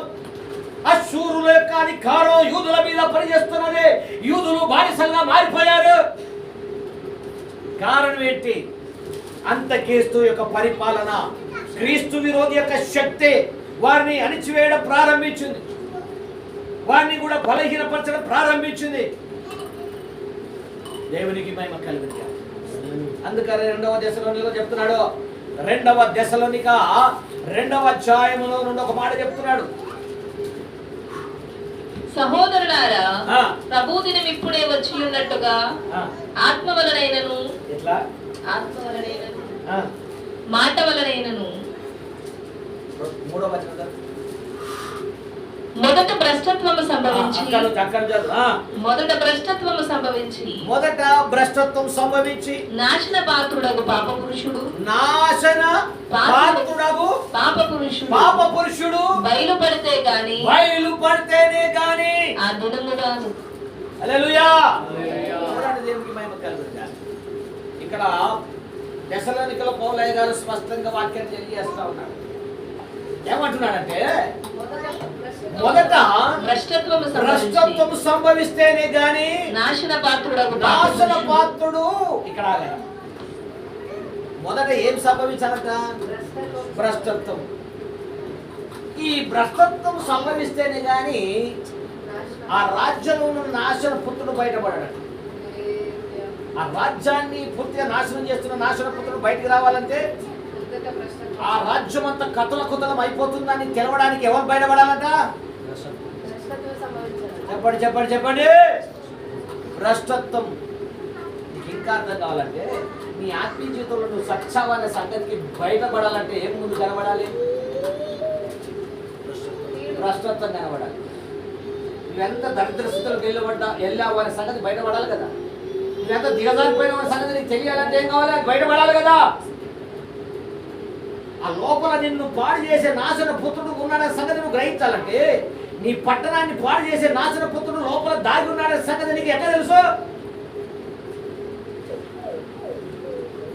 అష్షూరుల యొక్క అధికారం యూదుల మీద పనిచేస్తున్నది. యూదులు బానిసలుగా మారిపోయారు. కారణం ఏంటి? అంతక్రీస్తు యొక్క పరిపాలన, క్రీస్తు విరోధి యొక్క శక్తి వారిని అణిచివేయడం ప్రారంభించింది. వారిని కూడా బలహీనపరచడం ప్రారంభించింది. దేవునికి మహిమ కలుగుతుంది. అందుకని 2వ దశలోనిక చెప్తున్నాడు. 2వ దశలోనిక 2వ అధ్యాయములో నుండి ఒక మాట చెప్తున్నాడు. సహోదరులారా, ప్రభు దినం ఇప్పుడే వచ్చి ఉన్నట్టుగా ఆత్మ వలనైనను మాట వలనైనను. 3వ వచనం మొదట భ్రష్టత్వము సంభవించి మొదట భ్రష్టత్వం సంభవించి నాశన పాత్రుడగు పాప పురుషుడు పాప పురుషుడు బయలుపడితేనే గాని ఆ దినము రాదు. హల్లెలూయా. దేవునికి మహిమ కలుగును. ఇక్కడ దశలోనికల పౌలయ్య గారు స్పష్టంగా వాక్యాన్ని తెలియజేస్తా ఉన్నాడు. ఏమంటున్నాడంటే మొదట భ్రష్టత్వము సంభవిస్తేనే గాని నాశన పాత్రుడు. ఇక్కడ ఆగాడు. మొదట ఏం సంభవించాలట? భ్రష్టత్వం. ఈ భ్రష్టత్వం సంభవిస్తేనే గాని ఆ రాజ్యంలో ఉన్న నాశన పుత్రుడు బయటపడాడు. ఆ రాజ్యాన్ని పూర్తిగా నాశనం చేస్తున్న నాశన పుత్రుడు బయటికి రావాలంటే ఆ రాజ్యం అంతా కతలం అయిపోతుందని తెలవడానికి ఎవరు బయటపడాలంట? చెప్పండి. భ్రష్టత్వం. నీకు ఇంకా అర్థం కావాలంటే నీ ఆత్మీయ జీవితంలో నువ్వు సత్సావు అనే సంగతికి బయటపడాలంటే ఏం ముందు కనబడాలి? భ్రష్టత్వం కనబడాలి. నువ్వెంత దరిద్ర స్థితిలోకి వెళ్ళావు అనే సంగతి బయటపడాలి కదా. నువ్వెంత దిగజారిపోయిన సంగతి నీకు తెలియాలంటే ఏం కావాలి? బయటపడాలి కదా. ఆ లోపల నిన్ను పాడు చేసే నాశన పుత్రుడు ఉన్నాడనే సంగతి నువ్వు గ్రహించాలంటే నీ పట్టణాన్ని పాడు చేసే నాశన పుత్రుడు లోపల దాగి ఉన్నాడనే సంగతి నీకు ఎట్లా తెలుసు?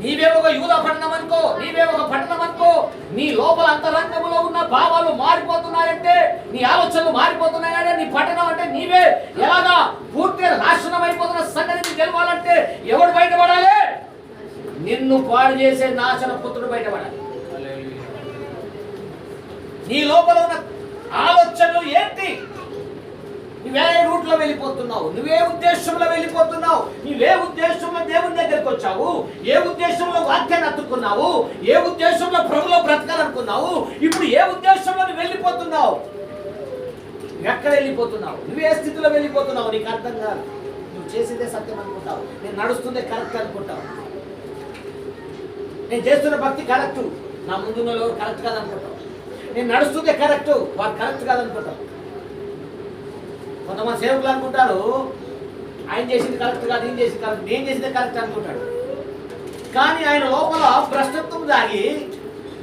నీవే ఒక యూదా పట్టణం అనుకో, నీవే ఒక పట్టణం అనుకో, నీ లోపల అంతరంగంలో ఉన్న భావాలు మారిపోతున్నాయంటే, నీ ఆలోచనలు మారిపోతున్నాయంటే నీ పట్టణం అంటే నీవే ఎలాగా పూర్తిగా నాశనం అయిపోతున్న సంగతి నీకు తెలవాలంటే ఎవడు బయటపడాలి? నిన్ను పాడు చేసే నాశన పుత్రుడు బయటపడాలి. నీ లోపల ఉన్న ఆలోచనలు ఏంటి? నువ్వే రూట్లో వెళ్ళిపోతున్నావు, నువ్వే ఉద్దేశంలో వెళ్ళిపోతున్నావు, నువ్వే ఉద్దేశంలో దేవుని దగ్గరికి వచ్చావు, ఏ ఉద్దేశంలో వాక్యాన్ని అతుక్కున్నావు, ఏ ఉద్దేశంలో ప్రభులో బ్రతకాలనుకున్నావు, ఇప్పుడు ఏ ఉద్దేశంలో నువ్వు వెళ్ళిపోతున్నావు? ఎక్కడ వెళ్ళిపోతున్నావు? నువ్వే స్థితిలో వెళ్ళిపోతున్నావు? నీకు అర్థం కాదు. నువ్వు చేసేదే సత్యం అనుకుంటావు, నేను నడుస్తుందే కరెక్ట్ అనుకుంటావు, నేను చేస్తున్న భక్తి కరెక్ట్, నా ముందున్న కరెక్ట్ కాదనుకుంటావు, నేను నడుస్తుందే కరెక్ట్, వారు కరెక్ట్ కాదనుకుంటావు. కొంతమంది సేవకులు అనుకుంటారు ఆయన చేసింది కరెక్ట్ కాదు, నేను చేసింది కరెక్ట్, నేను చేసిందే కరెక్ట్ అనుకుంటాడు. కానీ ఆయన లోపల భ్రష్టత్వం దాగి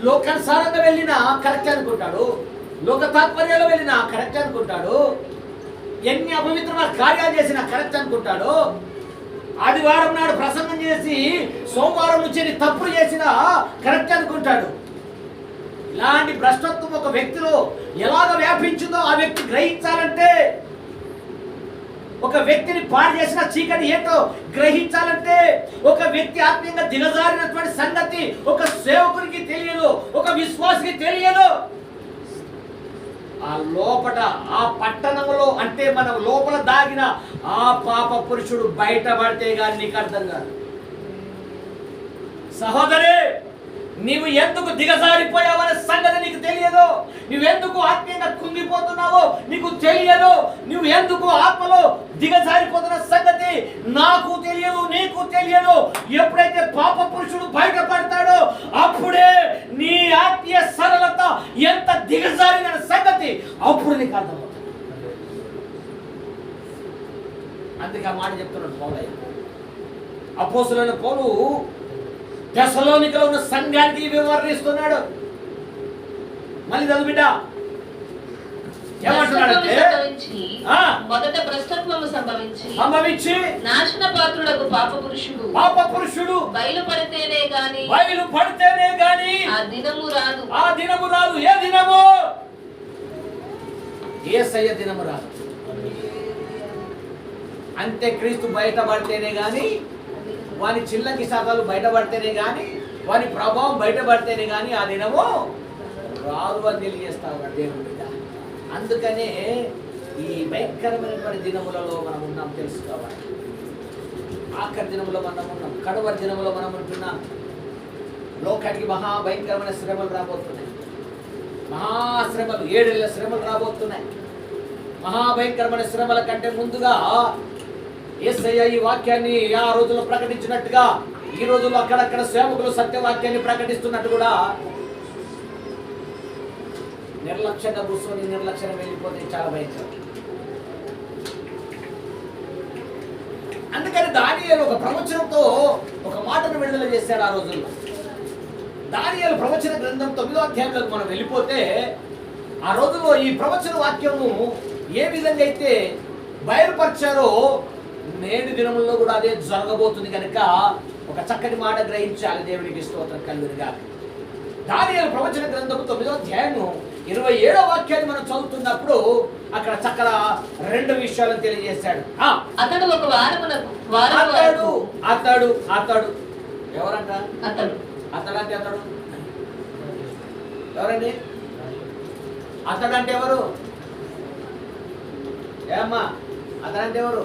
లోకానుసారంగా వెళ్ళినా కరెక్ట్ అనుకుంటాడు, లోక తాత్పర్యాలు వెళ్ళినా కరెక్ట్ అనుకుంటాడు, ఎన్ని అపవిత్రమైన కార్యాలు చేసినా కరెక్ట్ అనుకుంటాడు. ఆదివారం నాడు ప్రసంగం చేసి సోమవారం నుంచి తప్పులు చేసినా కరెక్ట్ అనుకుంటాడు. ఇలాంటి భ్రష్టత్వం ఒక వ్యక్తిలో ఎలాగ వ్యాపించిందో ఆ వ్యక్తి గ్రహించాలంటే, ఒక వ్యక్తిని పాడు చేసిన చీకటి ఏంటో గ్రహించాలంటే, ఒక వ్యక్తి ఆత్మీయంగా దిగజారినటువంటి సంగతి ఒక సేవకునికి తెలియదు, ఒక విశ్వాసికి తెలియదు. ఆ లోపట ఆ పట్టణంలో అంటే మన లోపల దాగిన ఆ పాప పురుషుడు బయటపడితే గాని నీకు అర్థం కాదు. సహోదరి, నీవు ఎందుకు దిగజారిపోయావనే సంగతి నీకు తెలియదు, నువ్వెందుకు ఆత్మీయంగా కుంగిపోతున్నావో నీకు తెలియదు, నువ్వు ఎందుకు ఆత్మలో దిగజారిపోతున్న సంగతి నాకు తెలియదు, నీకు తెలియదు. ఎప్పుడైతే పాప పురుషుడు బయటపడతాడో అప్పుడే నీ ఆత్మీయ సరళత ఎంత దిగజారిన సంగతి అప్పుడు నీకు అర్థమవుతుంది. అందుకే ఆ మాట చెప్తున్నాడు పౌలయ్య. అపోస్తలుడైన పౌలు దశలోనికలో ఉన్న సంఘానికి వివరిస్తున్నాడు. మళ్ళీ చదువు బిడ్డ. ఏమంటున్నాడంటే మొదట భ్రష్టత్వము సంభవించి నాశన పాత్రుడకు పాప పురుషుడు బయలుపడితేనే గాని ఆ దినము రాదు. ఏ దినము? యేసయ్య దినము రాదు. అంత్యక్రీస్తు బయటపడితేనే గాని, వాని చిల్లకి శాతాలు బయటపడితేనే గాని, వాని ప్రభావం బయటపడితేనే గాని ఆ దినము రాదు అని తెలియజేస్తాడు దేవుడి. అందుకనే ఈ భయంకరమైనటువంటి దినములలో మనం ఉన్నాం తెలుసుకోవాలి. ఆఖరి దినములో మనం ఉన్నాం, కడవరి దినములో మనం ఉంటున్నాం. లోకానికి మహాభయంకరమైన శ్రమలు రాబోతున్నాయి, మహాశ్రమలు, 7 ఏళ్ల శ్రమలు రాబోతున్నాయి. మహాభయంకరమైన శ్రమల కంటే ముందుగా యేసయ్య ఈ వాక్యాన్ని ఆ రోజుల్లో ప్రకటించినట్టుగా ఈ రోజుల్లో అక్కడక్కడ సేవకులు సత్యవాక్యాన్ని ప్రకటిస్తున్నట్టు కూడా నిర్లక్ష్యంగా కూర్చొని నిర్లక్ష్యంగా వెళ్ళిపోతే చాలా భయంకరం. అందుకని దానియేలు ఒక ప్రవచనంతో ఒక మాటను విడుదల చేశాడు ఆ రోజుల్లో. దానియేలు ప్రవచన గ్రంథం 9వ అధ్యాయంలోకి మనం వెళ్ళిపోతే ఆ రోజుల్లో ఈ ప్రవచన వాక్యము ఏ విధంగా అయితే బయలుపరిచారో నేటి దినముల్లో కూడా అదే జరగబోతుంది కనుక ఒక చక్కటి మాట గ్రహించాలి. దేవునికి స్తోత్రం కలుగునుగా. దానియేలు ప్రవచన గ్రంథము 9వ అధ్యాయము 27వ వాక్యాన్ని మనం చదువుతున్నప్పుడు అక్కడ చక్కగా 2 విషయాలను తెలియజేశాడు. అతడు ఒక అతడు ఎవరంట? అతడు అంటే అతడు ఎవరండి? అతడు అంటే ఎవరు? ఏమ్మా అతడంటే ఎవరు?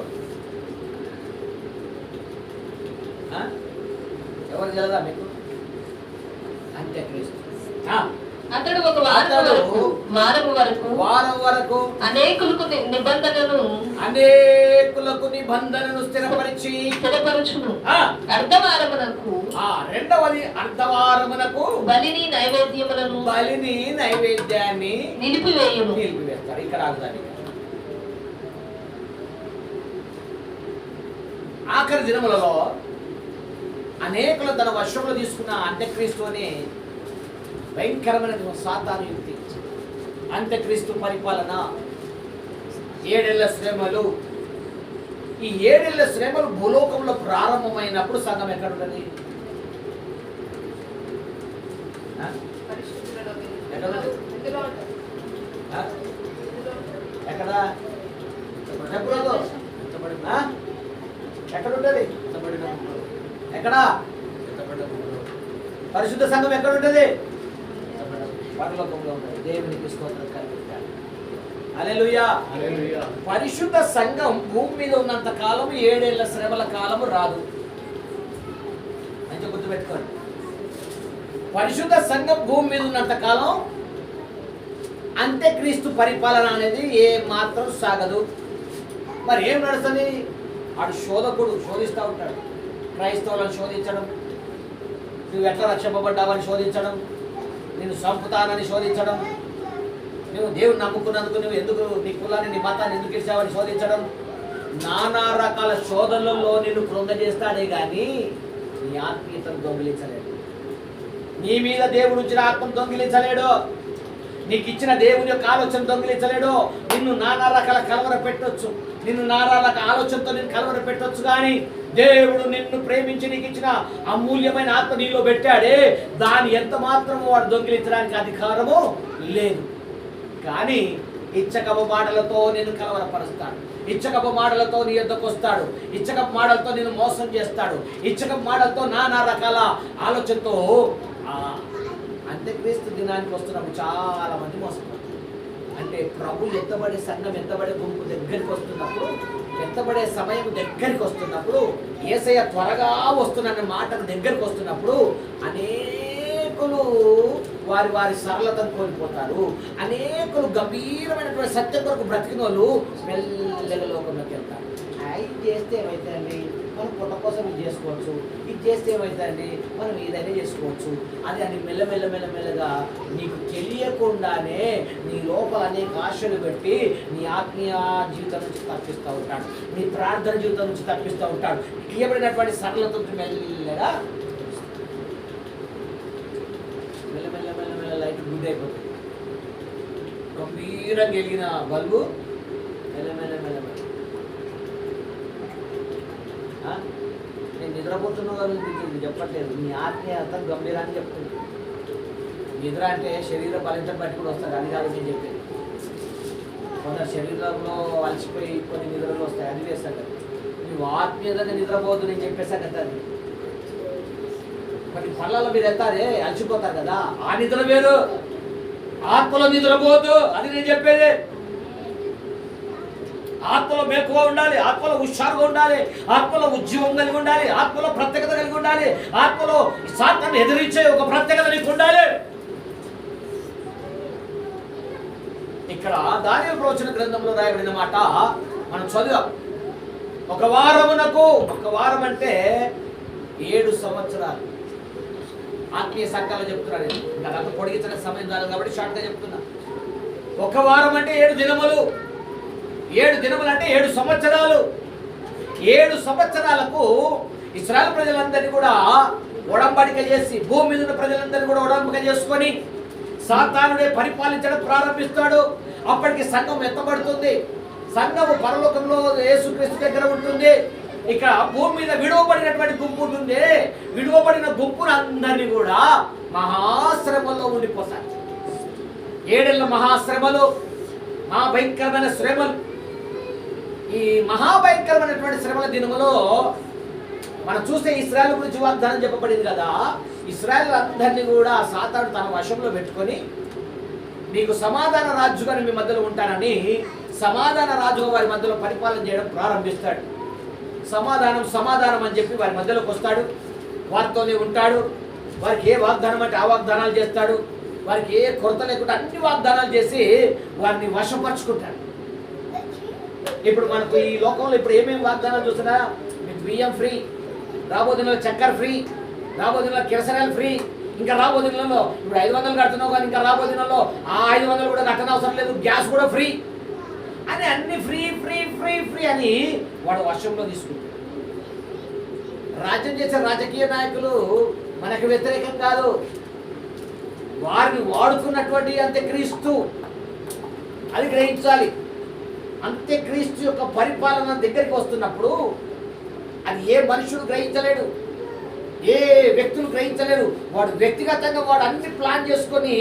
ఎవరు తెలియదా మీకు? అంత్యక్రీస్తు. అతడు ఒక వారం వరకు అనేకులకు నిబంధనను స్థిరపరచును. రెండవది అర్ధవారమునకు బలిని నైవేద్యాన్ని నిలిపివేస్తారు. ఇక్కడ ఆగుదాన్ని. ఆఖరి దినములలో అనేకులు తన వశంలో తీసుకున్న అంత్యక్రీస్తుని భయంకరమైన సాతాను యుక్తి. అంత్యక్రీస్తు పరిపాలన, 7 ఏళ్ల శ్రమలు. ఈ 7 ఏళ్ల శ్రమలు భూలోకంలో ప్రారంభమైనప్పుడు సంఘం ఎక్కడ ఉంటుంది? ఎక్కడ ఎక్కడుంటది? ఎక్కడ పరిశుద్ధ సంఘం ఎక్కడ ఉంటుంది? పరలోకంలో ఉంటుంది. దేవునికి స్తోత్రం కలుగుతాడు. హల్లెలూయా. పరిశుద్ధ సంఘం భూమి మీద ఉన్నంత కాలం 7 ఏళ్ల శ్రమల కాలము రాదు. అంటే గుర్తుపెట్టుకోండి, పరిశుద్ధ సంఘం భూమి మీద ఉన్నంత కాలం అంత్యక్రీస్తు పరిపాలన అనేది ఏ మాత్రం సాగదు. మరి ఏం నడుస్తుంది? ఆడు శోధకుడు శోధిస్తూ ఉంటాడు. క్రైస్తవులను శోధించడం, నువ్వు ఎట్లా రక్షింపబడ్డావని శోధించడం, నేను చంపుతానని శోధించడం, నువ్వు దేవుని నమ్ముకున్నందుకు నువ్వు ఎందుకు నీ కులాన్ని నీ మతాన్ని ఎందుకు ఇచ్చావని శోధించడం, నానా రకాల శోధనలలో నిన్ను కృంగజేస్తాడే కానీ నీ ఆత్మీయతను దొంగిలించలేడు. నీ మీద దేవుడు ఇచ్చిన ఆత్మను దొంగిలించలేడు. నీకు ఇచ్చిన దేవుని యొక్క ఆలోచన దొంగిలించలేడు. నిన్ను నానా రకాల కలవర పెట్టొచ్చు, నిన్ను నానా రకాల ఆలోచనతో నిన్ను కలవర పెట్టొచ్చు, కానీ దేవుడు నిన్ను ప్రేమించి నీకు ఇచ్చిన అమూల్యమైన ఆత్మ నీలో పెట్టాడే, దాన్ని ఎంత మాత్రమో వాడు దొంగిలించడానికి అధికారము లేదు. కానీ ఇచ్చకపు మాటలతో నిన్ను కలవరపరుస్తాడు, ఇచ్చకపు మాటలతో నీ యొద్దకు వస్తాడు, ఇచ్చకపు మాటలతో నిన్ను మోసం చేస్తాడు, ఇచ్చకపు మాటలతో నానా రకాల ఆలోచనతో అంత్యక్రీస్తు దినానికి వస్తున్నప్పుడు చాలా మంది మోసపోతారు. అంటే ప్రభు ఎత్తబడే సంఘం, ఎత్తబడే గుంపు దగ్గరికి వస్తున్నప్పుడు, ఎత్తబడే సమయం దగ్గరికి వస్తున్నప్పుడు, యేసయ్య త్వరగా వస్తున్న మాటకు దగ్గరికి వస్తున్నప్పుడు అనేకులు వారి వారి సరళతను కోల్పోతారు. అనేకులు గంభీరమైనటువంటి సత్యం కొరకు బ్రతికిన వాళ్ళు మెల్లగా లోకంలోకి వెళ్తారు. ఇది చేస్తే ఏమవుతుందండి, మనం పుట్ట కోసం ఇది చేసుకోవచ్చు, ఇది చేస్తే ఏమవుతుందండి, మనం ఏదైనా చేసుకోవచ్చు. అది అని మెల్లమెల్లగా నీకు తెలియకుండానే నీ లోపల అనేక ఆశలు పెట్టి నీ ఆత్మీయ జీవితం నుంచి తప్పిస్తూ ఉంటాడు, నీ ప్రార్థన జీవితం నుంచి తప్పిస్తూ ఉంటాడు. ఇవ్వబడినటువంటి సరళత మెల్లగా మెల్లమెల్ల లైట్ గుడ్ అయిపోతుంది. గంభీరంగా వెలిగిన బల్బు మెల్లమెల్ల నేను నిద్రపోతున్నా కానీ చెప్పట్లేదు, నీ ఆత్మీయత గంభీరాన్ని చెప్తుంది. నిద్ర అంటే శరీర బలింతం బట్టి కూడా వస్తుంది, అది కాదు నేను చెప్పేది. కొందరు శరీరంలో అలసిపోయి కొన్ని నిద్రలు వస్తాయి, అది వేస్తాను కదా. నువ్వు ఆత్మీయతగా నిద్రపోవద్దు నేను చెప్పేసాను కదా. అది కొన్ని పళ్ళల్లో మీరు వెళ్తారే అలసిపోతారు కదా, ఆ నిద్ర వేరు. ఆత్మలో నిద్రపోవద్దు, అది నేను చెప్పేది. ఆత్మలో మెక్కువ ఉండాలి, ఆత్మలో హుషారుగా ఉండాలి, ఆత్మలో ఉద్యమం కలిగి ఉండాలి, ఆత్మలో ప్రత్యేకత కలిగి ఉండాలి, ఆత్మలో సాతాన్ని ఎదిరించే ఒక ప్రత్యేకత నీకు ఉండాలి. ఇక్కడ దానియేలు ప్రవచన గ్రంథంలో రాయబడిన మాట మనం చదివాం. ఒక వారం అంటే 7 సంవత్సరాలు. ఆత్మీయ సంఘాలు చెప్తున్నారు, ఇంకా అంత పొడిగించడానికి సమయం కాదు కాబట్టి షార్ట్గా చెప్తున్నా. ఒక వారం అంటే 7 దినములు. 7 దినములు అంటే 7 సంవత్సరాలు. 7 సంవత్సరాలకు ఇశ్రాయేలు ప్రజలందరినీ కూడా ఒడంబడిక చేసి, భూమి మీద ఉన్న ప్రజలందరినీ కూడా ఒడంబడిక చేసుకొని సాతానుడే పరిపాలించడం ప్రారంభిస్తాడు. అప్పటికి సంఘం ఎత్తబడుతుంది. సంఘము పరలోకంలో యేసుక్రీస్తు దగ్గర ఉంటుంది. ఇక్కడ భూమి మీద విడువబడినటువంటి గుంపు ఉంటుంది. విడువబడిన గుంపును అందరినీ కూడా మహాశ్రమలో ఉండిపోతారు. 7 ఏళ్ల మహాశ్రమలు, మహాభయంకరమైన శ్రమలు. ఈ మహాభయంకరమైనటువంటి శ్రమల దినములో మనం చూస్తే ఇశ్రాయేలు గురించి వాగ్దానం చెప్పబడింది కదా. ఇశ్రాయేలు అందరినీ కూడా సాతాను తన వశంలో పెట్టుకొని, మీకు సమాధాన రాజుగా మీ మధ్యలో ఉంటానని సమాధాన రాజుగా వారి మధ్యలో పరిపాలన చేయడం ప్రారంభిస్తాడు. సమాధానం సమాధానం అని చెప్పి వారి మధ్యలోకి వస్తాడు. వారితోనే ఉంటాడు. వారికి ఏ వాగ్దానం అంటే ఆ వాగ్దానాలు చేస్తాడు. వారికి ఏ కొరత లేకుండా అన్ని వాగ్దానాలు చేసి వారిని వశపరుచుకుంటాడు. ఇప్పుడు మనకు ఈ లోకంలో ఇప్పుడు ఏమేమి వాగ్దానాలు చూసినా, మీకు బియ్యం ఫ్రీ, రాబోదినలో చక్కెర ఫ్రీ, రాబోదినలో కిరసనాయలు ఫ్రీ, ఇంకా రాబోదినలో ఇప్పుడు 500 కడుతున్నావు కానీ ఇంకా రాబోదినలో ఆ 500 కూడా కట్టనవసరం లేదు, గ్యాస్ కూడా ఫ్రీ అని అన్ని ఫ్రీ ఫ్రీ ఫ్రీ ఫ్రీ అని వాడు వర్షంలో తీసుకుంటాడు. రాజ్యం చేసే రాజకీయ నాయకులు మనకు వ్యతిరేకం కాదు. వారిని వాడుకున్నటువంటి అంత్యక్రీస్తు, అది గ్రహించాలి. అంత్యక్రీస్తు యొక్క పరిపాలన దగ్గరికి వస్తున్నప్పుడు అది ఏ మనుషుడు గ్రహించలేడు, ఏ వ్యక్తులు గ్రహించలేరు. వాడు వ్యక్తిగతంగా వాడు అన్ని ప్లాన్ చేసుకొని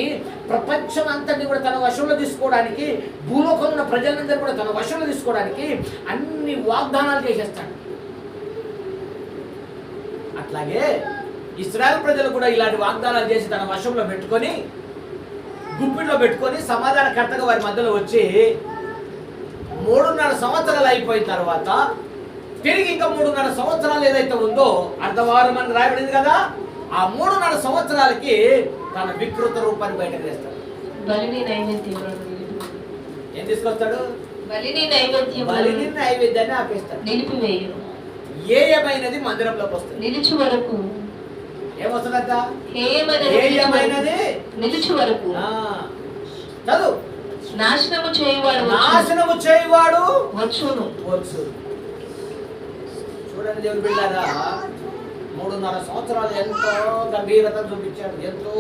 ప్రపంచం అంతటిని కూడా తన వశంలో తీసుకోవడానికి, భూలోకంలో ఉన్న ప్రజలందరూ కూడా తన వశంలో తీసుకోవడానికి అన్ని వాగ్దానాలు చేసేస్తాడు. అట్లాగే ఇశ్రాయేలు ప్రజలు కూడా ఇలాంటి వాగ్దానాలు చేసి తన వశంలో పెట్టుకొని, గుప్పిట్లో పెట్టుకొని సమాధానకర్తగా వారి మధ్యలో వచ్చి 3.5 సంవత్సరాలు అయిపోయిన తర్వాత తిరిగి ఇంకా 3.5 సంవత్సరాలు ఏదైతే ఉందో అర్ధవారం అని రాయబడింది కదా, ఆ 3.5 సంవత్సరాలకి తన వికృత రూపాన్ని బయటకు తెస్తాడు. ఏం తీసుకొస్తాడు? బలిని నైవేద్యాన్ని ఆపేస్తాడు. ఏయమైనది మందిరంలోకి వస్తుంది. నిలిచి వరకు ఏమొస్తుందట? ఏయమైనది నిలిచి వరకు చదువు. నాశనము చేయవాడు వచ్చును. చూడండి దేవుని బిడ్డలారా, 3.5 సంవత్సరాలు ఎంతో గంభీరత చూపించాడు. ఎంతో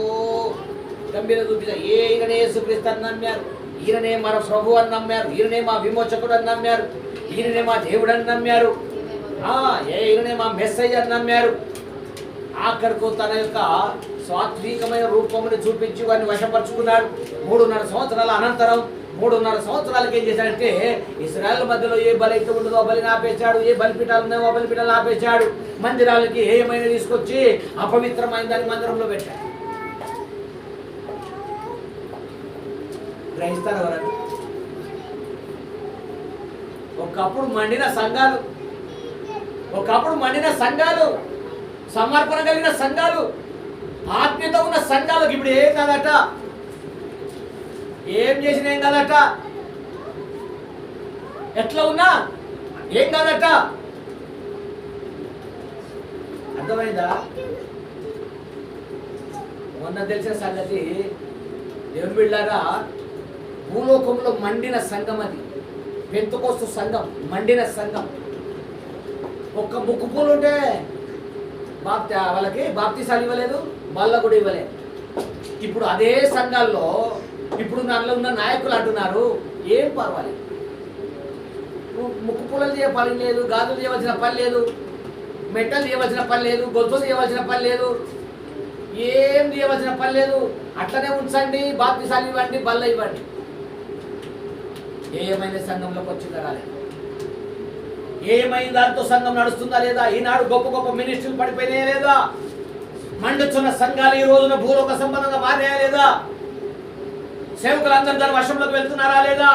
గంభీరత చూపించాడు. ఈయననే యేసుక్రీస్తు అని నమ్మారు, ఈయననే మన ప్రభు అని నమ్మారు, ఈయననే మా విమోచకుడు అని నమ్మారు, ఈయననే మా దేవుడు అని నమ్మారు, ఈయననే మా మెస్సేజ్ అని నమ్మారు. ఆఖరుకు తన యొక్క సాత్వికమైన రూపముని చూపించి వారిని వశపరుచుకున్నాడు. 3.5 సంవత్సరాల అనంతరం 3.5 సంవత్సరాలకి ఏం చేశాడంటే, ఇశ్రాయేలు మధ్యలో ఏ బలి అయితే ఉండదో ఆ బలిని ఆపేశాడు, ఏ బలిపీఠాలు ఉన్నాయో ఆ బలిపీఠాలు ఆపేశాడు. మందిరాలకి ఏమైనా తీసుకొచ్చి అపవిత్రమైన దాన్ని మందిరంలో పెట్టాడు. గ్రహిస్తారు ఎవరని? ఒకప్పుడు మండిన సంఘాలు, సమర్పణ కలిగిన సంఘాలు, ఆత్మీయత ఉన్న సంఘాలకు ఇప్పుడు ఏం కాదట, ఏం చేసిన ఏం కాదట, ఎట్లా ఉన్నా ఏం కాదట. అర్థమైందా? మొన్న తెలిసిన సంగతి దేవుని బిడ్డలారా, భూలోకంలో మండిన సంఘం అది. పెంతెకోస్తు సంఘం, మండిన సంఘం. ఒక్క ముక్కు పూలు ఉంటే వాళ్ళకి బాప్తీసాలు ఇవ్వలేదు, బల్ల కూడా ఇవ్వలేదు. ఇప్పుడు అదే సంఘాల్లో ఇప్పుడు దానిలో ఉన్న నాయకులు అంటున్నారు, ఏం పర్వాలేదు, ముక్కు పూలలు చేయ పని లేదు, గాజులు చేయవలసిన పని లేదు, మెట్టలు చేయవలసిన పని లేదు, గొలుసులు చేయవలసిన పని లేదు, ఏం చేయవలసిన పని లేదు, అట్లనే ఉంచండి, బాప్తీసాలు ఇవ్వండి, బల్ల ఇవ్వండి. ఏమైనా సంఘంలోకి వచ్చిందా రాలేదు? ఏమైనా దాంతో సంఘం నడుస్తుందా లేదా? ఈనాడు గొప్ప గొప్ప మినిస్ట్రీలు పడిపోయినాయా లేదా? మండుచున్న సంఘాలు ఈ రోజున భూలోక సంబంధంగా మారాయా లేదా? సేవకులందరూ దాని వశంలోకి వెళ్తున్నారా లేదా?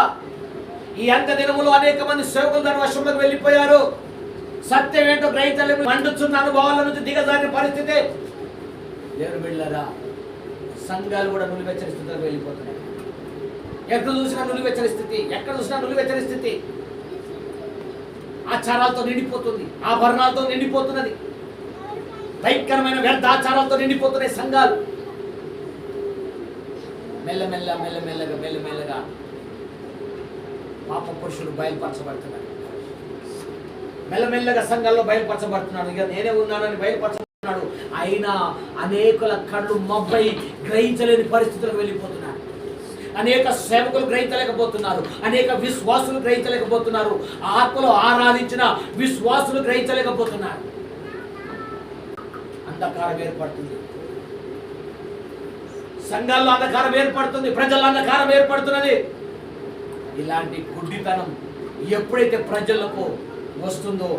ఈ అంత్య దినములో అనేక మంది సేవకులు దాని వశంలోకి వెళ్ళిపోయారు. సత్యం ఏంటో గ్రహించలేము. మండుచున్న అనుభవాల నుంచి దిగజారిన పరిస్థితి. దేవుని బిడ్డలారా, సంఘాలు కూడా నులివెచ్చని స్థితిలోకి వెళ్ళిపోతున్నాయి. ఎక్కడ చూసినా నులివెచ్చని స్థితి, ఎక్కడ చూసినా నులివెచ్చని స్థితి. ఆచారాలతో నిండిపోతుంది, ఆభరణాలతో నిండిపోతున్నది, భయంకరమైన వ్యర్థాచారాలతో నిండిపోతున్నాయి సంఘాలు. మెల్లమెల్లగా పాప పురుషుడు బయలుపరచబడుతున్నాడు. మెల్లమెల్లగా సంఘాల్లో బయలుపరచబడుతున్నాడు. ఇక నేనే ఉన్నానని బయలుపరచబడుతున్నాడు. అయినా అనేకుల కళ్ళు మబ్బై గ్రహించలేని పరిస్థితులకు వెళ్ళిపోతున్నాడు. అనేక సేవకులు గ్రహించలేకపోతున్నారు. అనేక విశ్వాసులు గ్రహించలేకపోతున్నారు. ఆత్మలో ఆరాధించిన విశ్వాసులు గ్రహించలేకపోతున్నారు. అంధకారం ఏర్పడుతుంది. సంఘాల్లో అంధకారం ఏర్పడుతుంది. ప్రజల్లో అంధకారం ఏర్పడుతున్నది. ఇలాంటి గుడ్డితనం ఎప్పుడైతే ప్రజలకు వస్తుందో,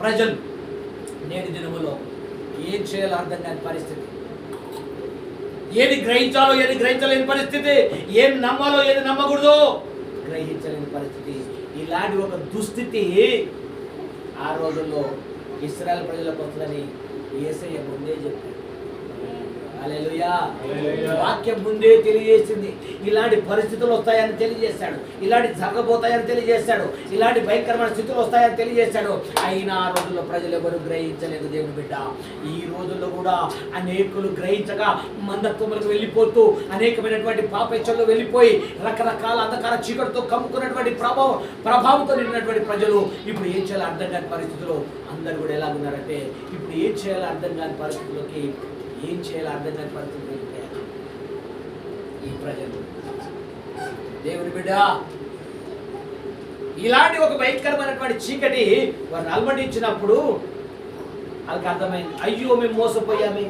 ప్రజలు నేటి దినములో ఏం చేయాలో అర్థం కాని పరిస్థితి, ఏది గ్రహించాలో ఏది గ్రహించలేని పరిస్థితి, ఏం నమ్మాలో ఏది నమ్మకూడదో గ్రహించలేని పరిస్థితి. ఇలాంటి ఒక దుస్థితి ఆ రోజుల్లో ఇశ్రాయేలు ప్రజలకు వస్తుందని యేసయ్య ముందే చెప్పాడు. హల్లెలూయా. వాక్యం ముందే తెలియజేసింది. ఇలాంటి పరిస్థితులు వస్తాయని తెలియజేశాడు. ఇలాంటి జరగబోతాయని తెలియజేశాడు. ఇలాంటి భయంకరమైన స్థితులు వస్తాయని తెలియజేశాడు. అయినా ఆ రోజుల్లో ప్రజలు ఎవరు గ్రహించలేదు దేవుని బిడ్డ. ఈ రోజుల్లో కూడా అనేకులు గ్రహించక మందత్వములకు వెళ్ళిపోతూ అనేకమైనటువంటి పాపేచ్ఛల్లో వెళ్ళిపోయి రకరకాల అంధకార చీకటితో కమ్ముకున్నటువంటి ప్రభావంతో నిండినటువంటి ప్రజలు ఇప్పుడు ఏం చేయాలో అర్థం కాని పరిస్థితుల్లో అందరు కూడా ఎలా ఉన్నారంటే, ఇప్పుడు ఏం చేయాలో అర్థం కాని పరిస్థితుల్లోకి, ఏం చేయాలో అర్థం కాని పరిస్థితులు ఈ ప్రజలు. దేవుని బిడ్డ, ఇలాంటి ఒక భయంకరమైనటువంటి చీకటి వారిని అలమటించినప్పుడు వాళ్ళకి అర్థమైంది, అయ్యో మేము మోసపోయామే.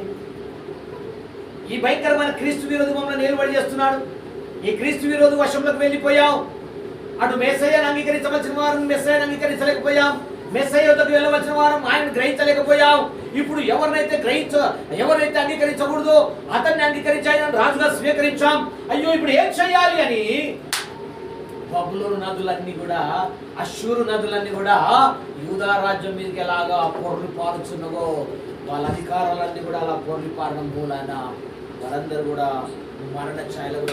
ఈ భయంకరమైన క్రీస్తు విరోధి మమ్మల్ని నిలబడి చేస్తున్నాడు. ఈ క్రీస్తు విరోధి వశంలోకి వెళ్ళిపోయాం. అటు మెస్సయ్యను అంగీకరించవలసిన వారు మెస్సయ్యను అంగీకరించలేకపోయాం. మెస్సయ్య వద్దకు వెళ్ళవలసిన వారం ఆయన గ్రహించలేకపోయాం. ఇప్పుడు ఎవరైతే అంగీకరించకూడదో అతన్ని అంగీకరించాయని రాజుగా స్వీకరించాం. అయ్యో ఇప్పుడు ఏం చేయాలి అని బబులోను నదులన్నీ కూడా, అష్షూరు నదులన్నీ కూడా యూదా రాజ్యం మీదకి ఎలాగా పొర్లి పారుచున్నవో వాళ్ళ అధికారాలన్నీ కూడా అలా పొర్లి పారడం మూలాన వారందరూ కూడా మరణ ఛాయలకు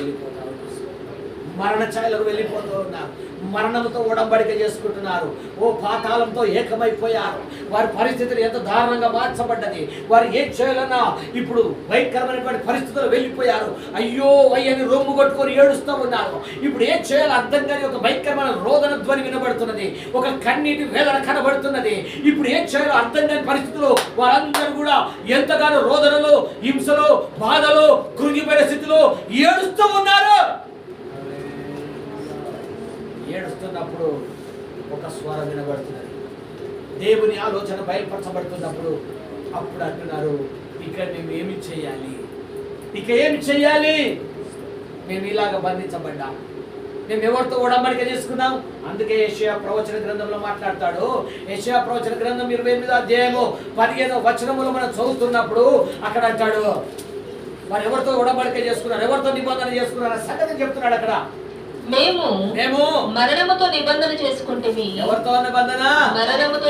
వెళ్ళిపోతూ ఉన్నారు. మరణంతో ఉడంబడిక చేసుకుంటున్నారు. ఓ పాతాళంతో ఏకమైపోయారు. వారి పరిస్థితులు ఎంత దారుణంగా మార్చబడ్డది. వారు ఏం చేయాలన్నా ఇప్పుడు భయంకరమైనటువంటి పరిస్థితులు వెళ్ళిపోయారు. అయ్యో అయ్యని రొమ్ము కొట్టుకొని ఏడుస్తూ ఉన్నారు. ఇప్పుడు ఏం చేయాలో అర్థం కాని ఒక భయంకరమైన రోదన ధ్వని వినబడుతున్నది. ఒక కన్నీటి వేదన కనబడుతున్నది. ఇప్పుడు ఏం చేయాలో అర్థం కాని పరిస్థితుల్లో వారందరూ కూడా ఎంతగానో రోదనలో, హింసలో, బాధలో, కృంగిపోయిన స్థితిలో ఏడుస్తూ ఉన్నారు. ఏడుస్తున్నప్పుడు ఒక స్వరం వినబడుతున్నది. దేవుని ఆలోచన బయలుపరచబడుతున్నప్పుడు అప్పుడు అంటున్నారు, ఇక మేము ఏమి చేయాలి, మేము ఇలాగ బంధించబడ్డాం, మేము ఎవరితో ఉడంబడిక చేసుకున్నాం. అందుకే యెషయా ప్రవచన గ్రంథంలో మాట్లాడతాడు. యెషయా ప్రవచన గ్రంథం 28వ అధ్యాయము 15వ వచనములో మనం చదువుతున్నప్పుడు అక్కడ అంటాడు, వారు ఎవరితో ఉడంబడిక చేసుకున్నారు, ఎవరితో నిబంధన చేసుకున్నారు అనే సంగతి చెప్తున్నాడు. అక్కడ మేము మరణముతో నిబంధన చేసుకుంటేమి. ఎవరితో నిబంధన? మరణముతో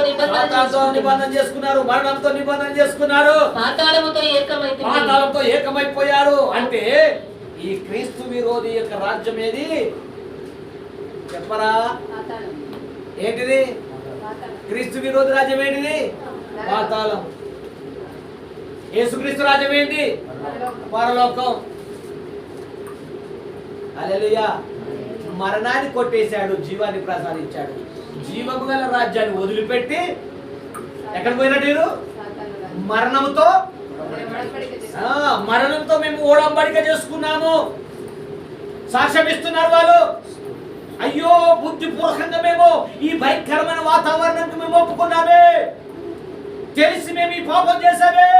నిబంధన చేసుకున్నారు. మరణంతో నిబంధన చేసుకున్నారు. పాతాళముతో ఏకమైపోయారు. అంటే ఈ క్రీస్తు విరోధి యొక్క రాజ్యం ఏది చెప్పరా? ఏంటిది? క్రీస్తు విరోధి రాజ్యం ఏంటిది? పాతాళం. యేసుక్రీస్తు రాజ్యం ఏంటి? పరలోకం. హల్లెలూయా. మరణాన్ని కొట్టేశాడు, జీవాన్ని ప్రసాదించాడు. జీవము గల రాజ్యాన్ని వదిలిపెట్టి ఎక్కడ పోయినట్టు? మరణంతో మేము ఓడంబడిక చేసుకున్నాము. సాక్ష్యం ఇస్తున్నారు వాళ్ళు. అయ్యో బుద్ధిపూర్వకంగా మేము ఈ భయంకరమైన వాతావరణానికి మేము ఒప్పుకున్నామే, తెలిసి మేము ఈ పాపం చేశామే.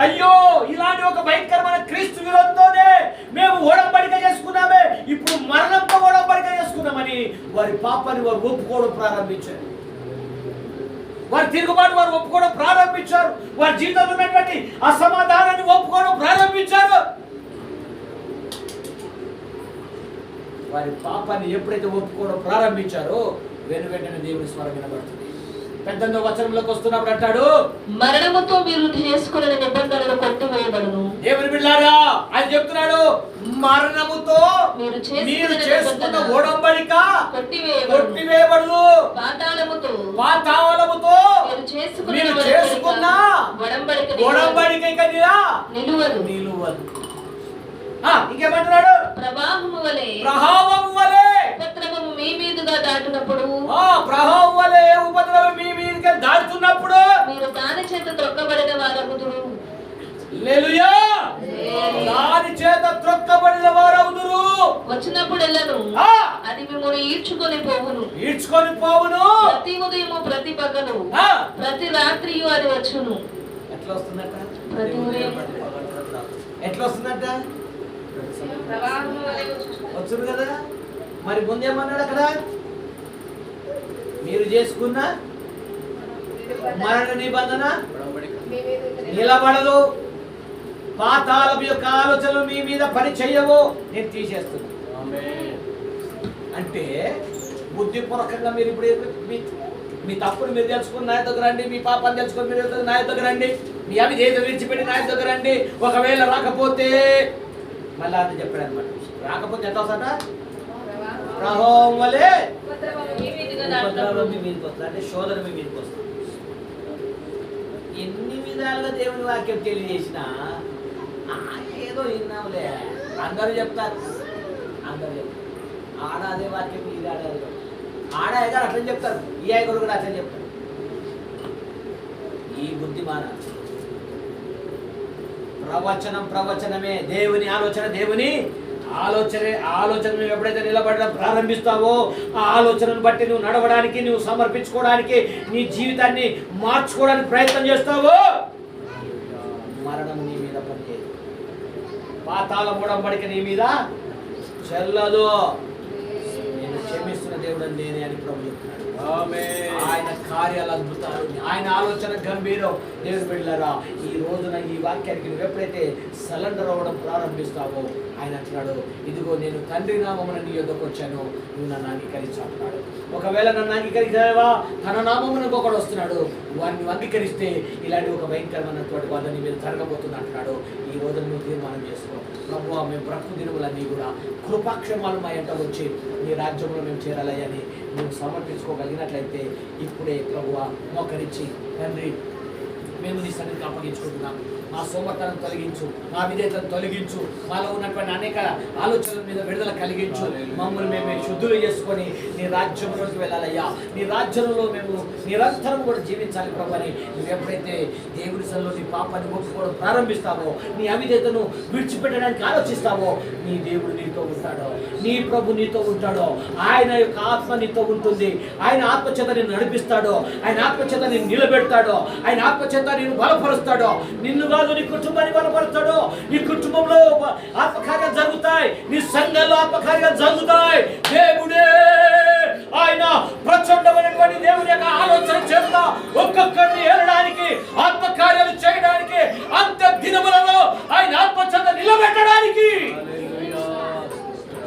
అయ్యో ఇలాంటి ఒక భయంకరమైన క్రీస్తు విరోధంతోనే మేము ఓడంబడిక చేసుకున్నామే, ఇప్పుడు మరణంతో ఓడంబడిక చేసుకున్నామని వారి పాపాన్ని వారు ఒప్పుకోవడం ప్రారంభించారు. వారి తిరుగుబాటు వారు ఒప్పుకోవడం ప్రారంభించారు. వారి జీవితంలో ఉన్నటువంటి అసమాధానాన్ని ఒప్పుకోవడం ప్రారంభించారు. వారి పాపాన్ని ఎప్పుడైతే ఒప్పుకోవడం ప్రారంభించారో వెంటనే దేవుని స్వరం వినబడుతుంది. 18వ వచనంలోకి వస్తున్నప్పుడు అంటాడు, మరణముతో మీరు చేసుకున్న నిబంధనలు కొట్టివేయబడును. దేవుని బిడ్డలారా ఆయన చెప్తున్నాడు, మరణముతో మీరు చేసుకున్న ఉడంబడిక కొట్టివేయబడును. పాతాళముతో మీరు చేసుకున్న ఉడంబడిక ఇక నిలువదు. ఇంకేమంటున్నాడు? ప్రవాహము వలె ప్రవాహం వలె ఉపద్రవము మీ మీదుగా దాటునప్పుడు ప్రవాహం వలె ఉపద్రవం మీ మీదుగా దాటుతున్నప్పుడు మీరు దాని చేత త్రొక్కబడిన వారగుదురు. హల్లెలూయా. దాని చేత త్రొక్కబడిన వారగుదురు. వచ్చినప్పుడెల్లను అది మిమ్మల్ని ఈడ్చుకొని పోవును. ప్రతి ఉదయము ప్రతి పగలు ప్రతి రాత్రియు అది వచ్చును. ఎట్లా వస్తుందట? ప్రతి ఉదయం ఎట్లా వస్తుందట? ప్రవాహము వలె వచ్చును కదా. మరి ముందేమన్నాడు అక్కడ? మీరు చేసుకున్న మరణ నిబంధన నిలబడదు, పాతాళం యొక్క ఆలోచనలు మీ మీద పని చెయ్యవు, నేను తీసేస్తున్నా. అంటే బుద్ధిపూర్వకంగా మీరు ఇప్పుడు మీ తప్పును మీరు తెలుసుకుని నా దగ్గర రండి, మీ పాపాన్ని తెలుసుకొని మీరు నా దగ్గర రండి, మీ అవిధేయత విడిచిపెట్టి నా దగ్గర రండి. ఒకవేళ రాకపోతే మళ్ళా అని చెప్పాడు అనమాట. రాకపోతే ఎంత వస్తుందట? ప్రవాహం వలె ఉపద్రవం మీ మీదకి వస్తుంది. అంటే శోధన మీ మీదకి వస్తుంది. ఎన్ని విధాలుగా దేవుని వాక్యం తెలియజేసినా ఏదో విన్నాంలే అందరూ చెప్తారు. ఆడ అదే వాక్యం, ఇది ఆడ అయ్యగారు అట్లా చెప్తారు, ఈ అయ్యగారు కూడా అట్లా చెప్తారు. ఈ బుద్ధిమాన ప్రవచనమే దేవుని ఆలోచన. దేవుని ఆలోచన నువ్వు ఎప్పుడైతే నిలబడడం ప్రారంభిస్తావో ఆ ఆలోచనను బట్టి నువ్వు నడవడానికి, నువ్వు సమర్పించుకోవడానికి, నీ జీవితాన్ని మార్చుకోవడానికి ప్రయత్నం చేస్తావో మరణం నీ మీద పనిచేయదు. పాతాళ ఉడంబడిక నీ మీద చెల్లదు. నేను క్షమిస్తున్న దేవుడు నేనే అని ప్రభు చెప్తున్నాడు. ఆయన కార్యాలు అద్భుతాలు, ఆయన ఆలోచన గంభీరం. దేవుడు బిడ్డలారా, ఈ రోజున ఈ వాక్యానికి నువ్వు ఎప్పుడైతే సరెండర్ అవ్వడం ప్రారంభిస్తావో ఆయన అంటున్నాడు, ఇదిగో నేను తండ్రి నామమున నీ యొద్దకు వచ్చాను, నువ్వు నన్ను అంగీకరించాడు. ఒకవేళ నన్ను అంగీకరించావా, తన నామమున ఒకడు వస్తున్నాడు, వాడిని అంగీకరిస్తే ఇలాంటి ఒక భయంకరమైనటువంటి బాధ నీ మీద జరగబోతుంది అంటున్నాడు. ఈ రోజు నువ్వు తీర్మానం చేసుకో, ప్రభువా మేము బ్రతుకు దినములన్నీ కూడా కృపాక్షేమాలు మా ఎంట వచ్చి నీ రాజ్యంలో మేము చేరాలని నువ్వు సమర్పించుకోగలిగినట్లయితే ఇప్పుడే ప్రభువా మోకరించి, తండ్రి మేము నీ సన్నిధికి అప్పగించుకుంటున్నాం. మా సోమతనం తొలగించు, మా విధేయతను తొలగించు, మాలో ఉన్నటువంటి అనేక ఆలోచనల మీద విడుదల కలిగించు. మమ్మల్ని మేము శుద్ధులు చేసుకొని నీ రాజ్యంలోకి వెళ్ళాలయ్యా. నీ రాజ్యంలో మేము నిరంతరం కూడా జీవించాలి ప్రభు అని నువ్వు ఎప్పుడైతే దేవుడి సన్నిధిలో నీ పాపాన్ని ఒప్పుకోవడం ప్రారంభిస్తావో, నీ అవిధేయతను విడిచిపెట్టడానికి ఆలోచిస్తావో, నీ దేవుడు నీతో ఉంటాడో, నీ ప్రభు నీతో ఉంటాడో, ఆయన యొక్క ఆత్మ నీతో ఉంటుంది. ఆయన ఆత్మచేత నిన్ను నడిపిస్తాడో, ఆయన ఆత్మచేత నిన్ను నిలబెడతాడో, ఆయన ఆత్మచేత నిన్ను బలపరుస్తాడో, నిన్నుగా నీ కుటుంబాన్ని బలపరుస్తాడు. నీ కుటుంబంలో ఆత్మకార్యాలు జరుగుతాయి, నీ సంఘంలో ఆత్మకార్యాలు జరుగుతాయి. దేవుడే ఆయన ప్రచండమైనటువంటి దేవుని యొక్క ఆలోచన చేత ఒక్కొక్కరిని ఏలడానికి, ఆత్మకార్యాలు చేయడానికి, అంత్య దినములలో ఆయన ఆత్మచేత నిలబెట్టడానికి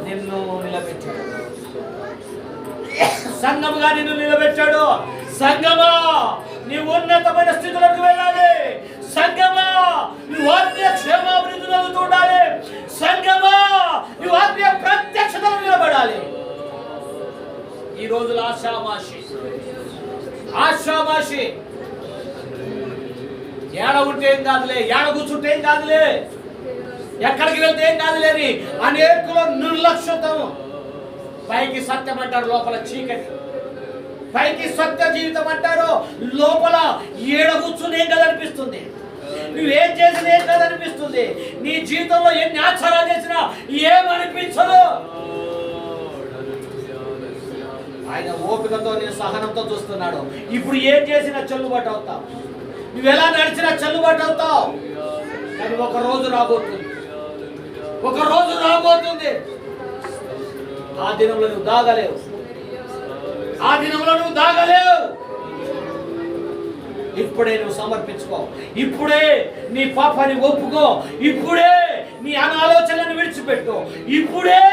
నిన్ను నిలబెట్టాడు. సంఘముగా నిన్ను నిలబెట్టాడు. సంఘమా నీవు ఉన్నతమైన స్థితులకు వెళ్ళాలి. సంఘమా నువ్వు ఆత్మీయ క్షేమాభివృద్ధి ఉండాలి. సంఘమా నువ్వు ఆత్మీయ ప్రత్యక్షతలో నిలబడాలి. ఈ రోజుల ఆశామాషి ఏడ ఉంటే ఏం కాదులే, ఏడ కూర్చుంటే ఏం కాదులే, ఎక్కడికి వెళ్తే ఏం కాదులే అని అనేకుల నిర్లక్ష్యతం. పైకి సత్యం అంటారు, లోపల చీకటి. పైకి సత్య జీవితం అంటారు, లోపల ఏడ కూర్చుని ఏం కదనిపిస్తుంది, నువ్వేం చేసినా ఏం కదనిపిస్తుంది, నీ జీవితంలో ఎన్ని ఆచారాలు చేసినా ఏమనిపించదు. ఆయన ఓపికతో నేను సహనంతో చూస్తున్నాడు. ఇప్పుడు ఏం చేసినా చెల్లుబాటు అవుతావు, నువ్వు ఎలా నడిచినా చెల్లుబాటు అవుతావు. కానీ ఒక రోజు రాబోతుంది, ఆ దినంలో నువ్వు దాగలేవు, ఇప్పుడే నువ్వు సమర్పించుకో, ఇప్పుడే నీ పాపాన్ని ఒప్పుకో, ఇప్పుడే నీ అనాలోచనలను విడిచిపెట్టు, ఇప్పుడే